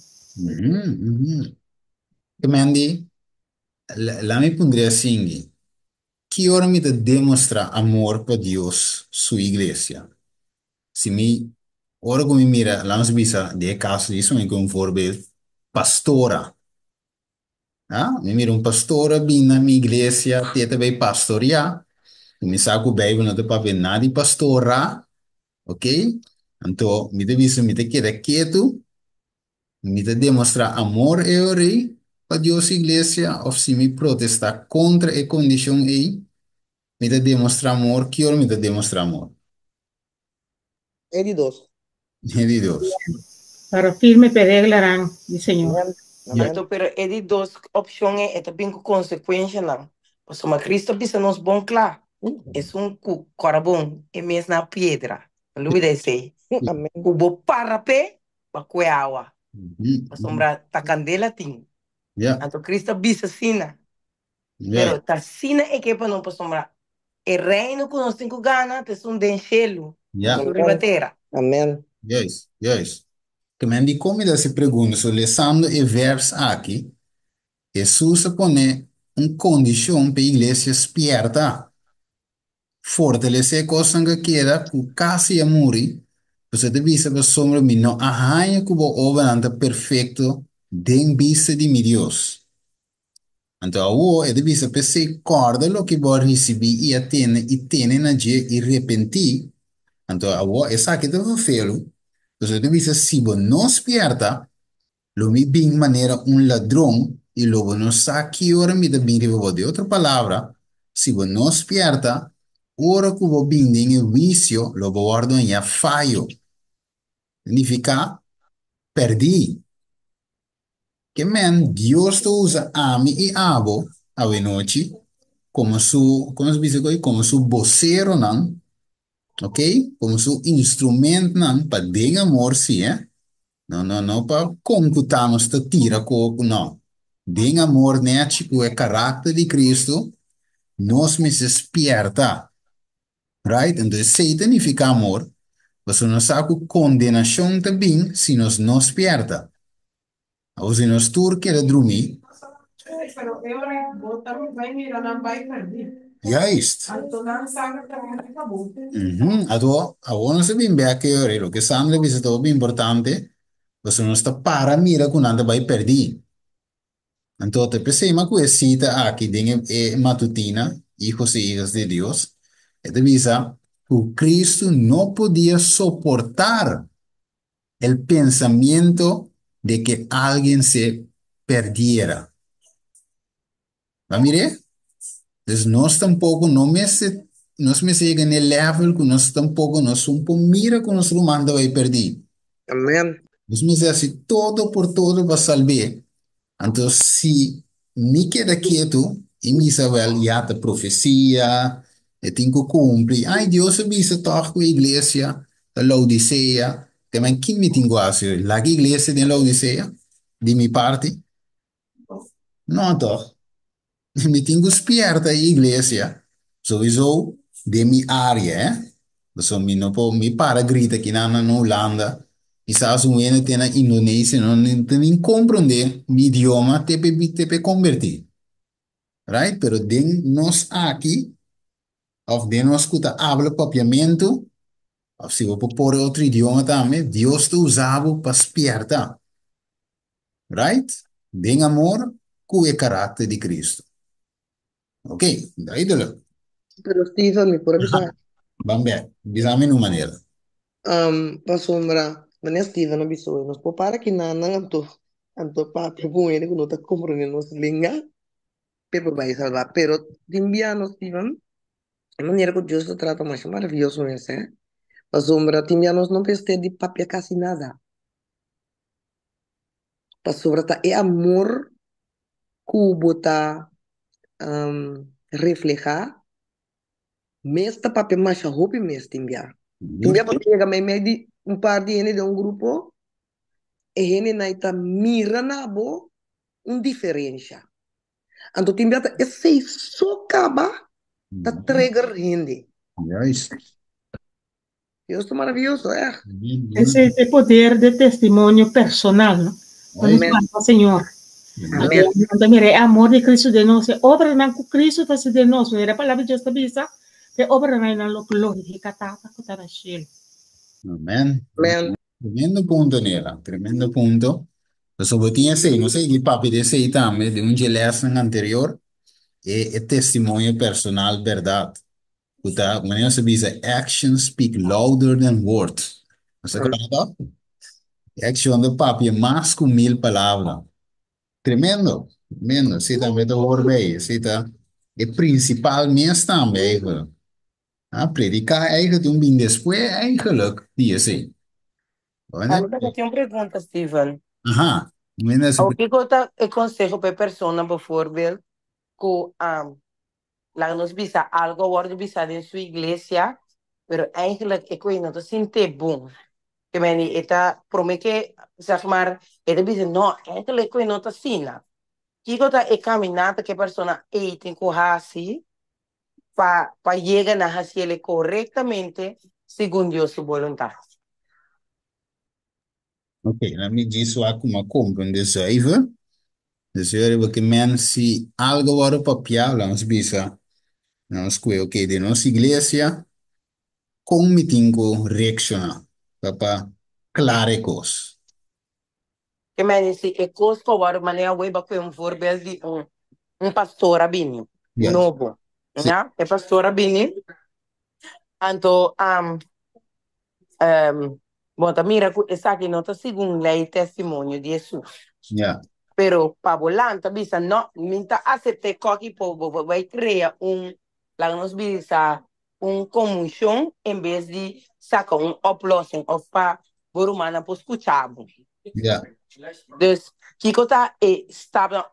Que Mandy, lá me pondria assim, que hora me te demonstra amor para Deus, sua igreja? Se me, ora como me mira, lá nos bisa, de caso, isso é um voorbeeld, pastora. Ah, me mira um pastora, bem na minha igreja, teta vai pastorear, me saco o Bíblia, não te para ver nada de pastora, ok? Então, me te visa, me te queda quieto, me te demonstrar amor eu rei, para Deus igreja, ou se me protestar contra a condição aí, me te demonstrar amor, que hora me te demonstrar amor? Heridos. É de Deus. Para firme pereglarán, dice Señor. Amen. Yeah. Amen. Então, pero é de duas opções, é também com consequência, não. Porque uma Cristo pisa nos bom claro. É um corabom, é mesmo na pedra. Não me disse. Amen. Cubo para pé, para cueawa. Mhm, Para mhm. sombra, ta candela tim. Yeah, Então, Cristo bisa sina. yeah, Pero ta sina é que para não para sombra. O reino que nós temos que ganhar, é um denchelo. yeah, Sobre Amen. batera. Amen. yes, yes. Que me di come da se pergunta, so lesando e vers aqui, Jesus pone uma condição para a igreja esperta, fortalecer coisa que queda, que quase a morrer, você deve saber sobre mim, não arranha que o obra perfeito, den vista de mi Deus. Então, o é deve saber se corda lo que vai receber e tem na dia e repentir. Então, agora, essa aqui deve fê-lo. Você deve ser, se você não esperta, lo mi bem maneira um ladrão e logo não sabe que hora me dá bem de outra palavra. Se você não esperta, hora que você bem em vício, logo guarda em falho. Significa, perdi. Que men, Deus te usa a mim e abo, a noite, como se diz, como su vocero, não? Ok? Como su instrumento, não? Para dar amor, sim, eh? Não, não, não para computarmos te tira coco, não. Den amor, né, tipo, é caráter de Cristo, nos me se despierta, right? Então, significa amor, você não sabe que condenação também, se nos não despierta. Ou se nos tur quer dormir, Pero eu botamos vai mirar na vai perder. já ist. Então não sabe que acabou. Agora se bem bem que o que Sandra visitou bem importante, você não está para mira com nada vai perder. Então, te pensei uma coisita aqui dentro é matutina, hijos e hijas de Deus, é de visa, o Cristo não podia suportar o pensamento de que alguém se perdiera. ¿Va a mirar? Entonces, nós tampouco, nós me chega no level que nós tampouco, nós um pouco mira que nós manda vai perder. Amen. Nós me assim, todo por todo para salvar. Então, se me queda quieto, e me Isabel já a profecia, eu tenho que cumprir. Ai, Deus avisa toch com a igreja, a Laodiceia. Também, quem me tem que lá a igreja de Laodiceia, de minha parte? Não, toch? Me tenho que esperta a igreja, sowieso de minha área, eh? So, me não pode me para grita aqui na Holanda. E sabe, um ano tem na Indonésia, não tem nem compreender o idioma, te convertir. Right? Pero de nós aqui, ou de nós que habla propriamente, ou se eu por outro idioma também, Deus te usava para esperta. Right? De amor, com o caráter de Cristo. Ok? Daí dele. Pero Stephen, me pura bisa. Vamos ver. Bisame numa maneira. Pa sombra, mania Stephen no biso, nos popara que nana anto pa propone que no te comprende nos linga, pero vai salvar. Pero timbiano Stephen, de maneira que Deus te trata mais maravilhoso esse. Pa sombra, timbianos não precisa de papel quase nada. Pa sombra tá é amor cubo tá reflejar Mesta papi masha hopi mes timbia. Timbia Listo. papi llega me di un par di ene de un grupo e ene naita mira na bo un diferencia. Anto timbia ta sei so caba ta trigger hindi. Juist. Dios es maravilloso, eh. Ese es el poder de testimonio personal, ¿no? Cuando nos Amén. manda Señor. Amén. Então, mire, é amor de Cristo de nós, é obra na que Cristo faz de nós, mire, a palavra de Deus também está, é obra na glória que catata que está na Chile. Amén. Amén. Tremendo punto, Nela. Tremendo punto. Entonces, vos tienes ahí, no sé, y papi dice ahí también, de un lesson anterior, es testimonio personal, verdad. Puta, maneira se dice, actions speak louder than words. ¿No se acuerda? Action do papi é mais com 1000 palavras. Tremendo, tremendo. Sim, também estou por bem. Sim, tá. E principalmente também, velho. Predicar eigenlijk doen bem depois, eigenlijk, die is aí. Olha? Eu tenho uma pergunta, Steven. Aha, menos O que eu aconselho para a pessoa, por favor, que lá nos bisa algo, agora bisa em sua igreja, pero eigenlijk, ik weet niet, dat is niet bom. Que meni, eta, promete, zeg maar, eta bisa, no, eigenlijk, ik weet niet, dat is niet. Kiko ta e caminata que persona e tem que hasi pa llegar a hacerle correctamente según Dios su voluntad. Ok, laat me dizer só como compreender isso aí, viu? Dus we hebben que men si algo worden papia, langs bisa, nós que ok, de nossa igreja, como tingo reaccionar, para clare coisas. Que meni si e costo war maneira weba que voorbeeld di pastor abini, Yes. nobo. Sim. Ja, e pastor abini, anto bota mira esa que nota según lei testimonio di Jesus. Ja. Pero para volante bisa no minta acepte coque povo vai criar lá nos bisa comissão em vez de sacar oplossing of para burumana por escutar. Ja. Dus Kiko tá estava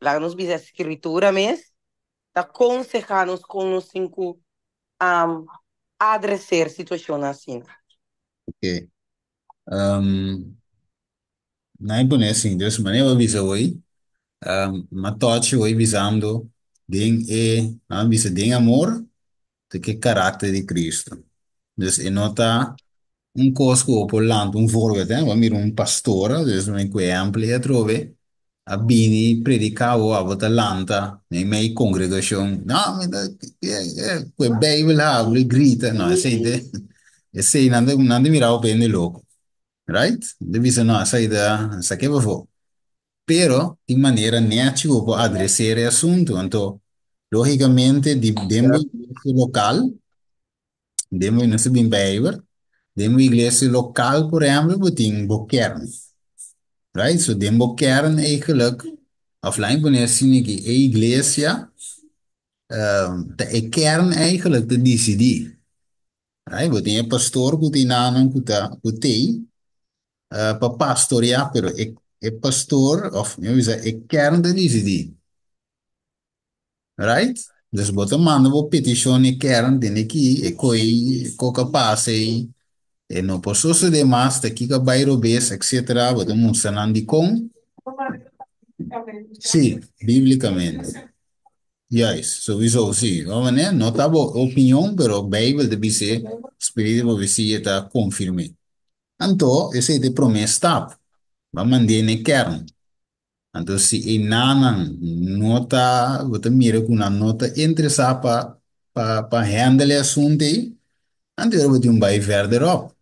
lá nos bisa escritura mesmo tá aconselhando com os cinco adresar situação assim. Ok. Na é assim, dus wanneer we visa hoy, maar tot je hoy visando, ding visa ding amor, de que carácter de Cristo. Dus e nota conosco por l'anno, un voorbeeld, we miro un pastore, dus een que amplia trove, a bini predicavo a volta lanta, nei mei congregation, no, que Bijbel ha, we grita, no, e sei, nande miravo bene loco. Right? Divisa não, saída, saqueba for. Pero, de maneira nética, para adressar o assunto. Então, logicamente, dentro da igreja local, dentro da nossa Bíblia, dentro da igreja local, por exemplo, tem boquern. Right? So, dentro do boquern, eigenlijk, offline, wanneer assim que a igreja, de kern eigenlijk, te decidir. Right? Você tem pastor que tem naam, que tem, para pastorear, pero é pastor, of, eu dizer, é kern da decidi, right? Dus bota manda vo petition e kern den aqui, e coca passe, e não posso se demais, daqui que bairro bes, etc. Bota musanan di com, sim, biblicamente. Yes, sowieso, sim. Vamos, né? Não tá boa opinião, pero Bible de dizer, Espírito de dizer, está confirme. Então, esse é de promessa, tá? Vamos manter ne kern. Então, se inanan nota, você mira com uma nota interessada para handle o assunto aí, então você vai verderop.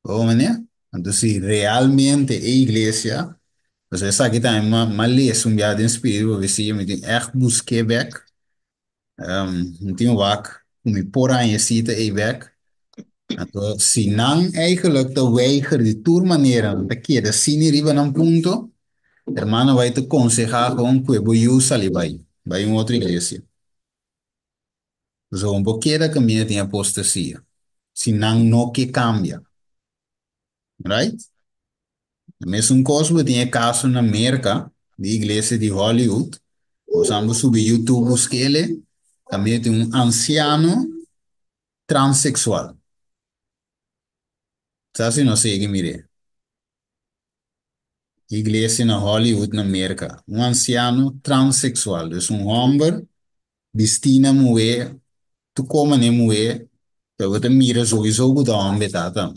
Bom, né? Então, se realmente a igreja, você sabe que também uma lição de espírito, você me tem echt buscar back, não tem wak, me por aí cita aí back. Então, se não eigenlijk de weiger de tour maneira, dat keer de sini riba num ponto, hermano vai te aconselhar com que eu sali vai em outra igreja. So, um pouquinho da caminho tem apostasia. Se não, não que cambia. Right? Mesmo coisa tem caso na América, de igreja de Hollywood, os ambos subir YouTube busquele, También tem un anciano transexual. ¿Sabes si no sé qué mire? Iglesia na Hollywood, na América. Un anciano transexual. Es un hombre, vestido mujer, tu como ne mujer, pero te mira sowieso goed hombre, tata.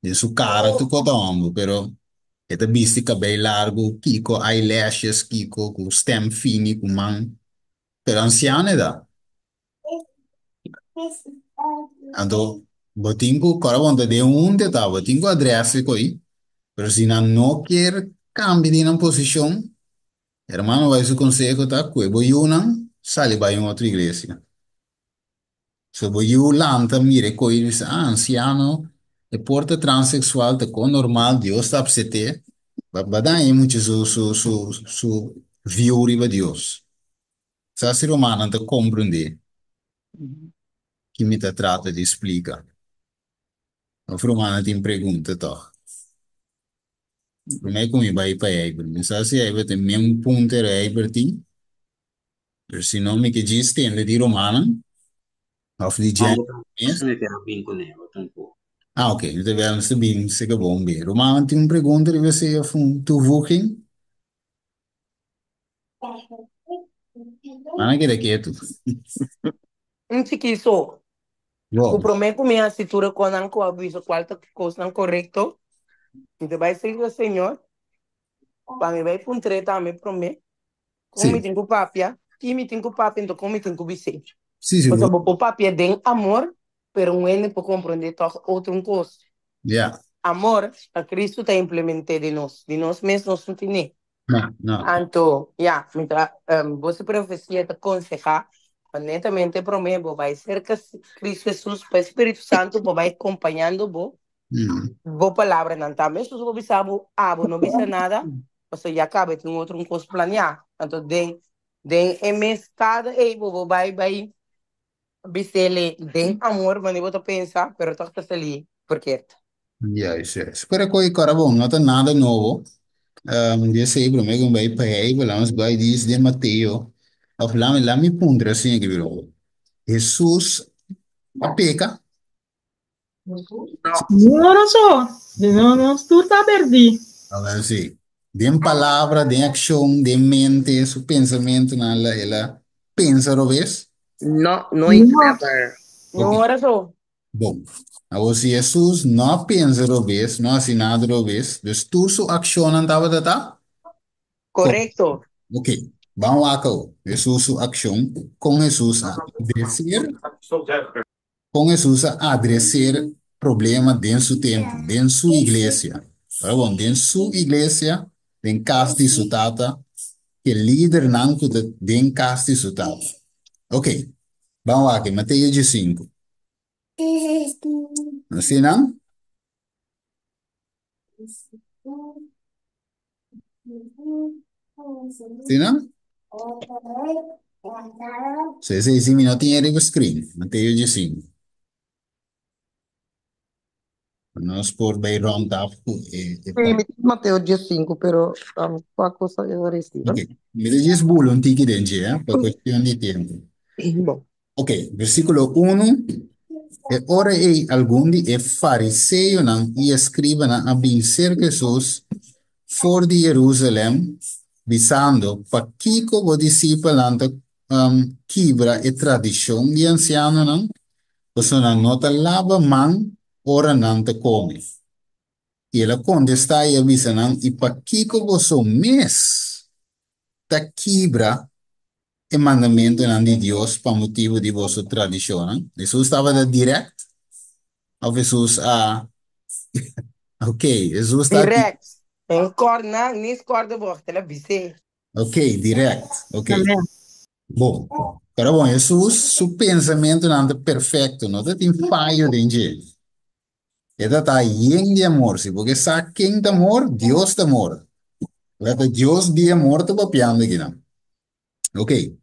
De su cara tu kota hombre, pero ete vesti cabello largo, kiko eyelashes, kiko, con stem fini, con man. Pero anciano da. Ando, botingo, cara, bonta de un de ta, botingo adresse coi. Pero si no quiere cambiar de una posición, hermano, vai su consejo, tá? Que voy una, sale vai in otra iglesia. Se voy lanta, mire, coi, dice, ah, anciano, e porta transexual, te con normal, Dios está upsete. Va daí muito su view riba Dios. Sa si romano te compreende, que me te trata de explicar. O romano te pergunta, toch? Por me come vai para aí, sa si aí tem mesmo ponto aí per ti. Per si non mi che gesti in di romana, of di Ma gente. se ne terá bem com ela, tampouco. Ah, ok. Então, vemos bem, se que bom, bem. Romana tem uma pergunta de você, tu working? Ana, que é tu? Um chiquiso. O Bom, prometo minha cintura com o aviso qual coisa não correto. Então vai ser o senhor. Para mim vai para um treta, me prometo. Como me sim, tem com papia. E me tem com papia, então como me tem com bice. sim, sim, Porque o papia tem amor, pero um ele para compreender outro coisa. yeah. Amor, a Cristo está implementado de nós mesmos não tem. No, no. Então, você profecia te aconselhar, honestamente, prometo, vai ser que Cristo Jesus, o Espírito Santo, vai acompanhando vos, Mm. vos palavra, não tá? Mesmo se você sabe, vos não visa nada, você já acaba de um outro coisa planear. Então, den emestada, e vos vai, bisele, den amor, mas você pensa, pero toca ali, porque Yes, yes. Pero koi karabong, não tem nada novo. Dia sei, pero me gumbay pa aí, falamos by this de Mateo. Of lami puntra assim que virou. Jesus a peca. No, No, no so. No, no, tú estás perdido. A ver, sim. De palavra, de ação, de mente, su pensamento, nada, ela pensa, ¿lo ves? no, no it's No. never. Ok. não era só. Bom, agora se Jesus não pensa do vez, não assinado do vez, dus tu su ação não estava tá? Correto. Ok, vamos lá, Jesus su ação com Jesus a adressar, com Jesus a adressar problema dentro do tempo, dentro sua igreja. Tá bom, dentro sua igreja, tem casa de sua tata, que líder não cuida dentro casa de sua tata. Ok, vamos lá, que Mateus 5. Assim não? Assim não? Se minutinhos era o screen, Mateus 5. Nós por bem rondar Sí, me Mateo 15, pero qual cosa eu recibo. ok. Me diz bulo um tique dentro, por questão de tempo. Bom, Ok, versículo 1. E ora ei algum de fariseu não e escriba não abençoar Jesus for de Jerusalém, visando para que o discípulo quebra a tradição de anciano não, você não te lava mão, ora não te come. E ela contesta e avisa não, e para que você mês te quebra o mandamento não de Deus para motivo de vossa tradição, não? Jesus estava de direto, ou Jesus, ok, Jesus está aqui, Direct. En corna, nis corda borte, la bise. ok, direto, ok. Amén. Bom, pero bom, Jesus, seu pensamento não é perfeito, não tem falho dentro. Ele está lleno de amor, sim, porque sabe quem tem amor? Deus tem amor. Ele Deus de amor, está papiando aqui, não? Ok.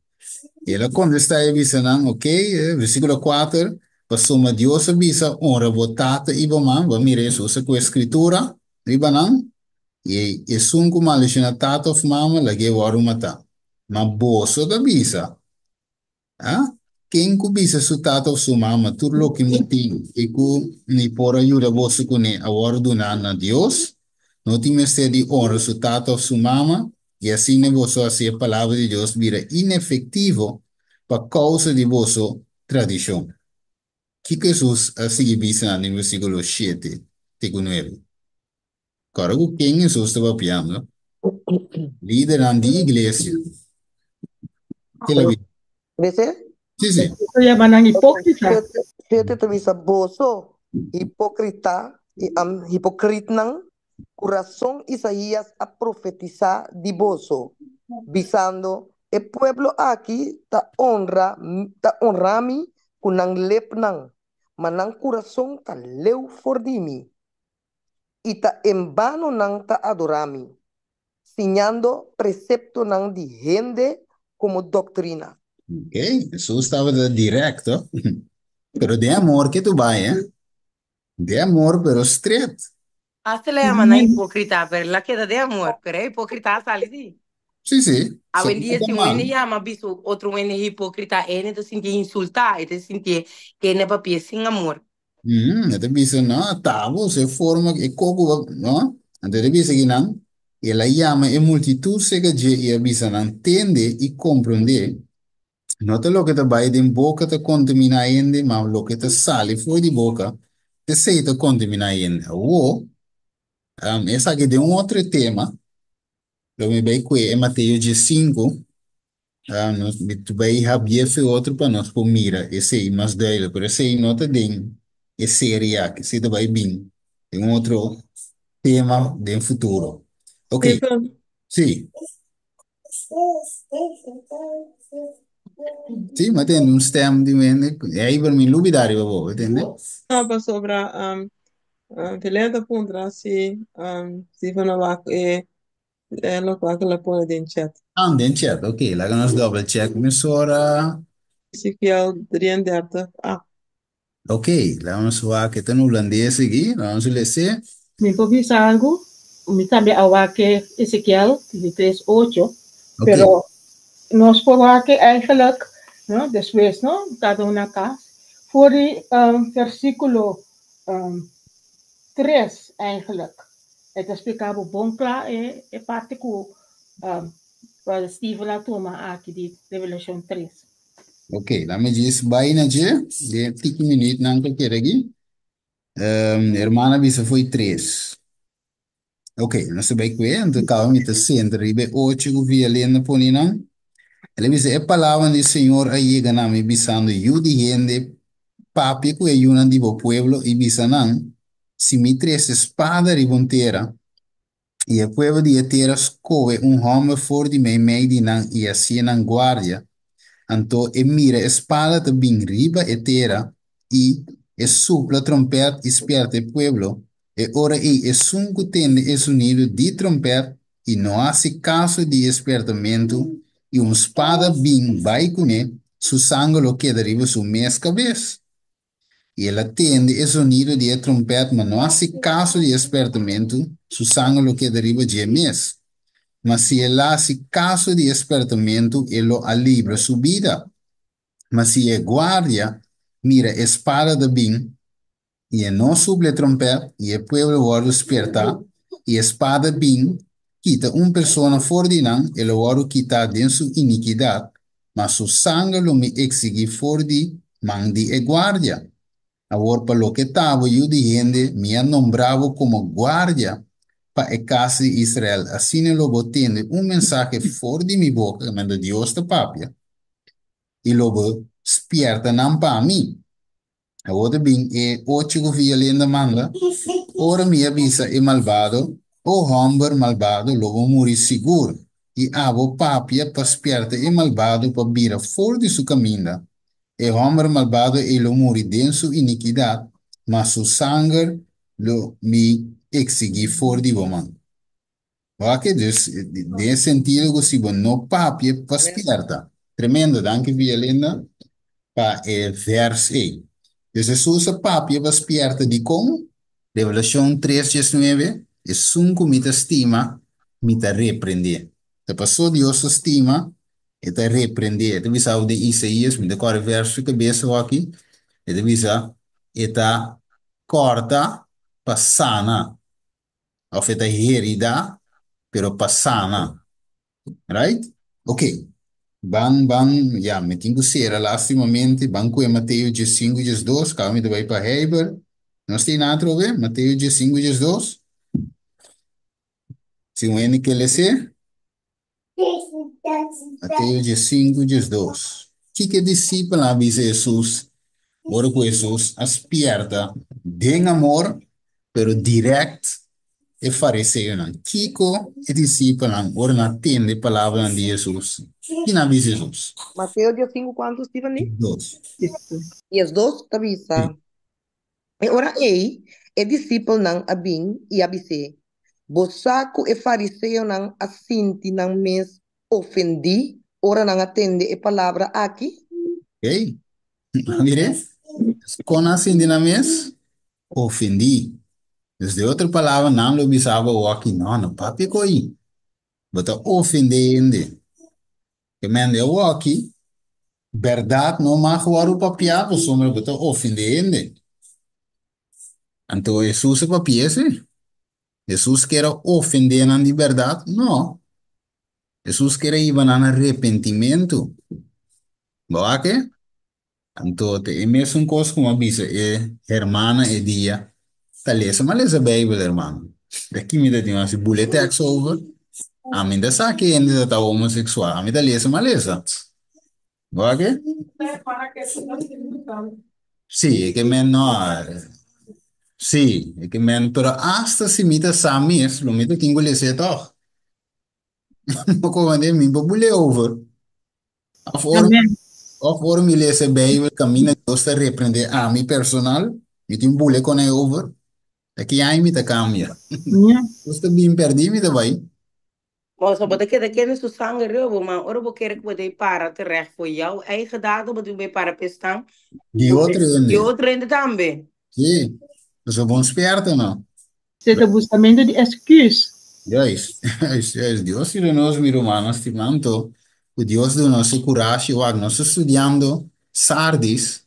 Ela contesta e avisa, não? Ok, versículo 4, passou Deus avisa, honra votata e bom, vai mirar Jesus com a escritura, riba não? E sunku malishina tata of mama lagi waru mata. Ma boso da bisa. Ah, quem kubisa su tata o su mama, tur lo que me ti, e ku ni por ayuda vos ku ne awarduna na Dios, no ti me se di honra su tata o su mama, e assim ne vos así a palavra de Deus vira inefectivo por causa de vosso tradição. Que Jesus assim bisa no versículo 7, tipo 9. Agora, o quem Jesus estava piando, líder da igreja, que ela viu. Dice, Sim, sim. Ito yaman ang hipócrita. siete te visa boso, hipócrita, y am hipócrita ng corazón Isaías a profetizar de boso, visando el pueblo aquí ta honra mi kunang lep nang, manang corazón ta leu fordimi, y ta en vano nang ta adorami, ciñando precepto nang di gente como doctrina. Ok, Jesus estava direto, pero de amor que tu vai, ¿eh? De amor, pero straight. Hasta le llaman a hipócrita, pero la queda de amor, pero es hipócrita sale de. Sim, sim. A Só buen que día, tá si un mal. ene llama, biso, otro ene hipócrita, ene te siente insultar, te siente que ene papi sin amor. Até bisa, não, tá, você forma, e como, não? Até bisa que não, ela chama e multitud se que e a bisa não entende e compreende. Não é lo que te vai de boca te contamina ainda, mas lo que te sale fora de boca, te sei te contamina ainda. Ou, essa aqui de outro tema, lo me vai que é Mateus 5. Nós, tu vai abrir outro para nós, por mira, esse aí, mas daí, por esse aí, não te tem, esse seria, que se tu vai bem, tem um outro tema de futuro. Ok, Stephen, sim, sim, mas tem um stem de mene, é aí para mim, lubidário, entende? Apa sobre Vilenda Pundra se van a lo que la pone en chat. Den chat, ok, lá que nós double check, mensura, Ezequiel 33. ok, lá vamos ver que está no holandês aqui, vamos ler, mi povisa algo, mi también awake Ezequiel 3:8, ok, pero nos powake eigenlijk, no, después, no, cada una casa, voor die versículo um, 3 eigenlijk. Het explicado bom klaar e parte que para Steve lá toma aqui de Revelation 3. ok, lá me diz, vai na de 5 minutos, não quer aqui. Hermana bisa foi 3. Ok, não sei bem que é, então calma, me tá sendo, ribe 8, o via lenda poninam. Ele bisa, é palavra do Senhor aí, ganame, bisando, yudi gente, papi, que é yuna de bo pueblo, e bisanan, se me três espada ribontera, e a pueblo de eteras, coe um homem for de mei de nan, e assim nan guardia, anto e mira espada te bin riba etera e supla trompeta esperta e pueblo e ora e sunco tende e sonido de trompeta e não há se caso de espertamento e espada bin vai com su sangue lo que deriva su mes cabeça. E ela tende e sonido de trompeta, mas não há se caso de espertamento, su sangue lo que deriva de mes. Mas se ela se caso de espertamento, ele alivra sua vida. Mas se é guardia, mira, espada de bem, e é não suble trompeta, e é pueblo guarda despertar, e espada bem, quita pessoa fora de não, ele guarda quitar de sua iniquidade, mas o sangue lo me exigir fora de mandi e guardia. Agora, para lo que estava, eu de gente me nombrava como guardia para a casa de Israel. Assim, eu botei mensagem fora de minha boca, que manda Deus da papia, e logo spierta não para mim. Agora bem, é oito que via lenda manda, ora me avisa é malvado, o homem malvado logo morre seguro, e abo papia para spierta é malvado para vira fora de seu caminho. E homem malvado ele morre dentro sua iniquidade, mas seu sangue lo me exigir fora de bom. Ok, dus de sentido que se não papia para spierta. Tremendo, danke via lenda. Pa vers 1. Dus Jesus papia was pierta di como, Revelación 3:19, e sunco mita stima, mita reprende. Te passou Dios estima, Eta repreender. Eta visa o de Isaías, me decora verso que beso aqui. Eta visa, eta corta passana. Of eta herida, pero passana. Right? Ok. Ja, me tenho ser lastimamente, banco é Mateus 15, 12, calma, vai para Heiber. Nós tem nada a ver, Mateus 15, 12. Se um N que ele ser, Mateus 15, 12. Que é discípulo avisa Jesus, ora com Jesus, aspierta, tem amor, pero direct e fariseu não. Kiko é discípulo, ora não atende a palavra de Jesus. Que não avisa Jesus? Mateo 15, ¿cuántos, Stephanie? 12. Isso. E as dos, tabisa. E ora ei, é discípulo não abin e abise. Bosaco e fariseu não assinti não mes ofendi, ora não atende a palavra aqui. Ok? Mire, con assim na mes, ofendi. Desde outra palavra, não lo bisava o aqui, não, não, papi coi. Bota ofendendo. Que mende o aqui, verdade não mag o papiado, sombra bota ofendendo. Então, Jesus é papiese. Jesus quer ofender na de verdade? Não. Jesus quer ir na arrependimento. Boa que? Então, é mesmo coisa como avisa, é hermana e dia. Tá lesa, mas lesa Bijbel, irmão. Daqui me dá uma bullet text over. A mim da saque ainda tá homossexual. A mim da lesa, mas lesa. Boa que? Sim, é que men não. Sim, é que men, pero hasta se me dá samis, lo me dá tingo lesa toch. Não como nem me bullet over. Of or, Amém. of or me lesa Bijbel, camina gosta repreender a mim personal. Me tem bullet com over. Daqui a me tá cambia. Yeah. Gosta bem perdi me da vai. Maar zo wat ik ken is sangue rebo, maar ora bo kerk wat de para terecht voor jou eigen daden wat bij para pestan. De outro Je ainda. outro ainda também. Sim, eu sou bom esperto, não? Você está buscando de excuse. Yes, yes, Dios y de nos mi hermano estimando, que Dios de nos coragem, o nós estudando Sardis,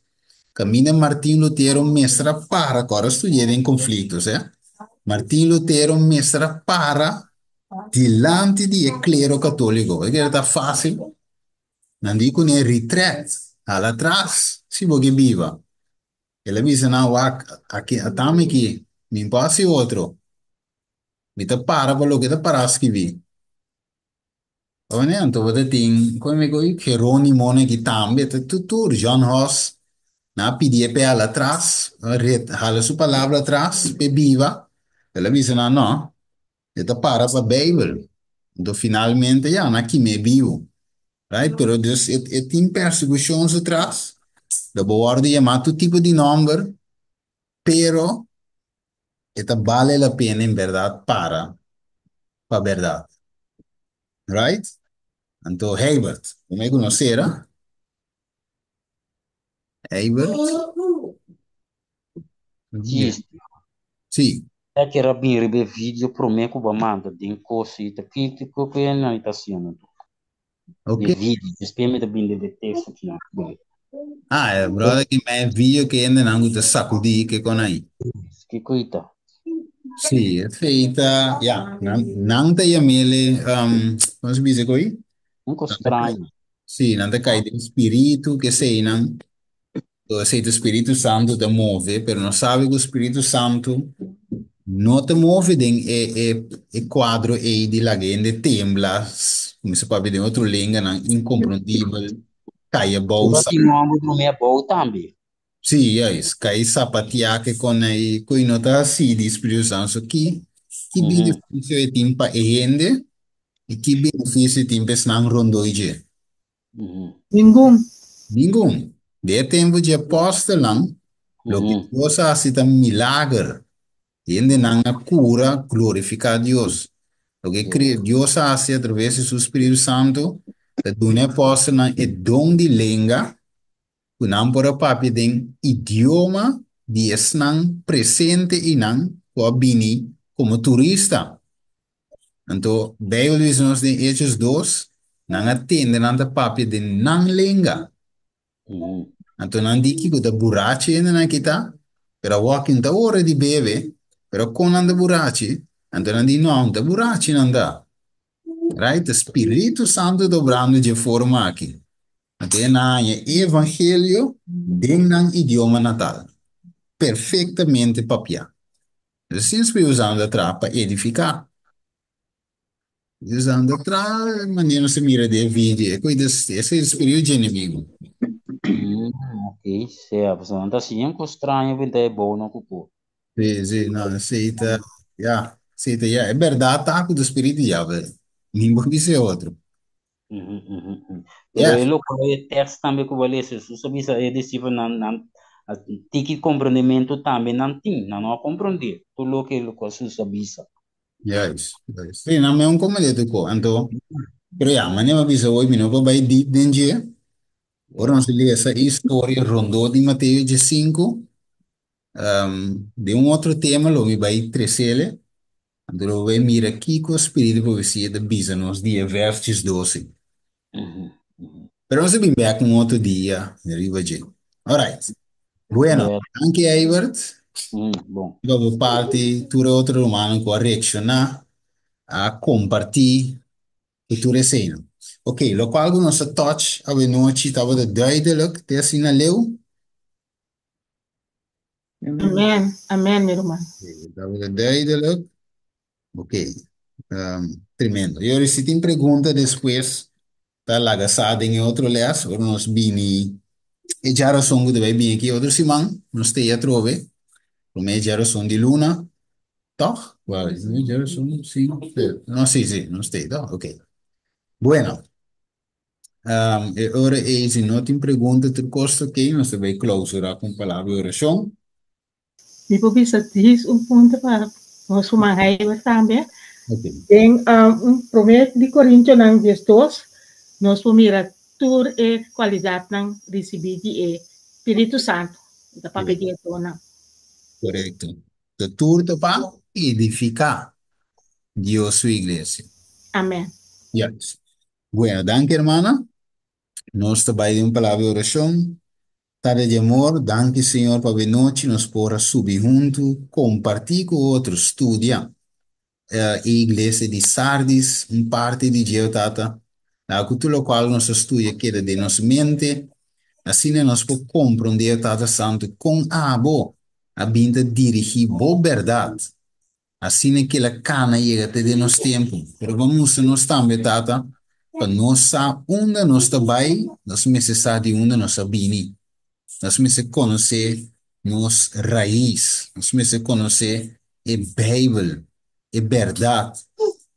camina Martin Lutero mestra para, agora estudar em conflitos, Martin Lutero mestra para, delante de clero católico, é que era fácil, não digo nem retreat, lá atrás, se você viva, ele avisa, não, aqui, aqui, me passe outro, me tá para lo que tá para escrever. Ovviamente, você tem, como é que Jerônimo, né, que também, tudo, John Ross, na pedir para ela atrás, ela sua palavra atrás, para viva, ela disse, não, não, ela para a Bíblia, então, finalmente, já, aqui me vivo, right? Pero Deus, tem perseguições atrás, da boa ordem, chamar todo tipo de nome, pero, vale a pena, em verdade, para a verdade, right? Então, Herbert, como é que não será? Herbert? Yes. Sim. É que era bem rebe vídeo pro me que ba manda din cosi ta kiti ko ko na itação Ok. de vídeo espeme da bem de texto que não bem Ah, brother que me envio que ainda não gusta sacudir que con aí. que coita Sì, è feita, ja, não te mele, come si dice qui? um co estranho Sì, non te cai di spirito che sei, non? Dove sei il Spirito Santo te muove, però non sabe che lo Spirito Santo non te muove e quadro e di la gente tembla, come si può vedere in altro lingua, incomprendibile, cai a o bolsa. que nome do me é bom também Sì, é isso. Cai sapatear com aí, com nota assim, de expressão. Só que benefício é timpa e rende, e que benefício timpa se não rondoide. Nenhum. Nenhum. De tempo de apóstolo, lo que Deus faz é um milagre. Rende não a cura, glorificar a Deus. Lo que Deus faz através do seu Espírito Santo, é do apóstolo é dom de língua, kunang para papi ding idioma di esnang presente inang ko como turista. Então, Bíblia diz nos em Hechos 2, Nang attende nanta papi de nang lenga. Anto nan diki ko da buraci na kita, pero walking da ore di beve, pero con anda buraci, anto nan di no, da buraci nanda. Right? O Espírito Santo dobrando de forma aqui. Até na evangelho, den nang idioma natal. Perfeitamente papia. Assim, usando a trapa edificar. Usando a trapa, maneira se mira de vídeo. Esse é o espírito inimigo. Ok, certo. Então, assim, é estranho, mas é bom, não cupo. Sì, no, aceita, yeah, aceita, yeah. É verdade, tá com o espírito, já, velho. Ninguém disse outro. Pero Yeah, ele o texto também que vale isso, se sabe se é decisivo não tem que compreendimento também não tem, não compreender. Tudo o que ele coisa sabe isso. yes, yes. Sì, non è un come detto qua, anto, però yeah, ma ne avviso voi, mi non vai deep danger. Ora non si lì essa storia rondò di Matteo 5, di un altro tema, lo mi vai 3 sele, dove vai mira chi con spirito profecia da bisanos di versos 12. Però non si bin back un altro dia, arriva giù. All right. Bueno, É, anche Eivert, bom. dopo parti, tu otro romano con reacciona a compartir e tu reseno. Ok, lo qual non sa touch, ave no citava de duidelijk, te assim na leu, Amén, amén, mi hermano. dava de duidelijk, ok, tremendo. Eu recebi pergunta depois, tá lagaçada em outro les, ora nos bini, e já era songo de vai bem aqui, outro simão, nos te ia trove, come já era som de luna, toch? Well, já era som, sim, não sei, sim, não sei, toch? Ok. Bueno, e ora é se não tem pergunta, tu costa que nós vai clausurar com palavra oração. Mi po bisa diz un punto para nós sumangay también. Ok. En un promedio de Corintios ng 10:2, nós mira tur e qualidade ng receber de Espírito Santo. Da papel na. Correcto. De turno para edificar Dios su iglesia. Amén. Yes. Bueno, danke hermana. Nós trabalhamos em palavra oração. Tarde de amor, danke Senhor para a noite, nos pôr subir junto, compartilhar com outros, estudar. A igreja de Sardis, parte de Deus, tata. A cultura qual nós estuda queda de nossa mente, assim nós podemos compreender, tata santo, com a boa, a vinda dirigir boa verdade. Assim que a cana chega até de nosso tempo. Pero vamos nós também, tata, para nós saber onde nós trabalhamos, nós necessitamos onde nós sabemos. Nós precisamos conhecer nos raiz, nós precisamos conhecer a Bíblia, a verdade.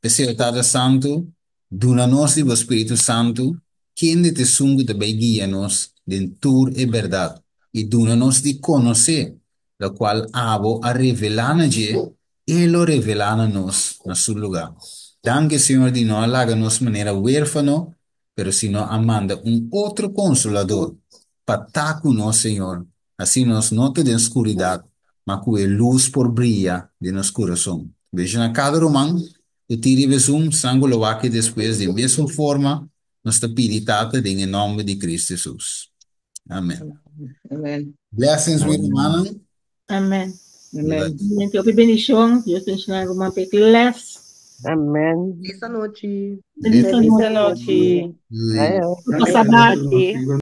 Espírito Santo, dona-nos o Espírito Santo, quem te sungo também guia-nos dentro a verdade. E dona-nos de conhecer, la qual abo a revelar a Deus, Ele revelar a nós, no seu lugar. Danke, Senhor, de não alaga-nos de maneira huérfana, pero sino amanda um outro consolador para estar com nós, Senhor. Assim nós não te den escuridade, mas com a luz por brilha de nosso coração. Veja na cada romano, o tire um sangue aqui depois de mesma forma, nós te pedimos em nome de Cristo Jesus. Amém. Amen. Blessings, meu irmão. Amén. Amen. Mente opi bendición, Dios te enseña como pequiles. Amém. Essa noite. Feliz Feliz noite. noite. Aê. Passabar.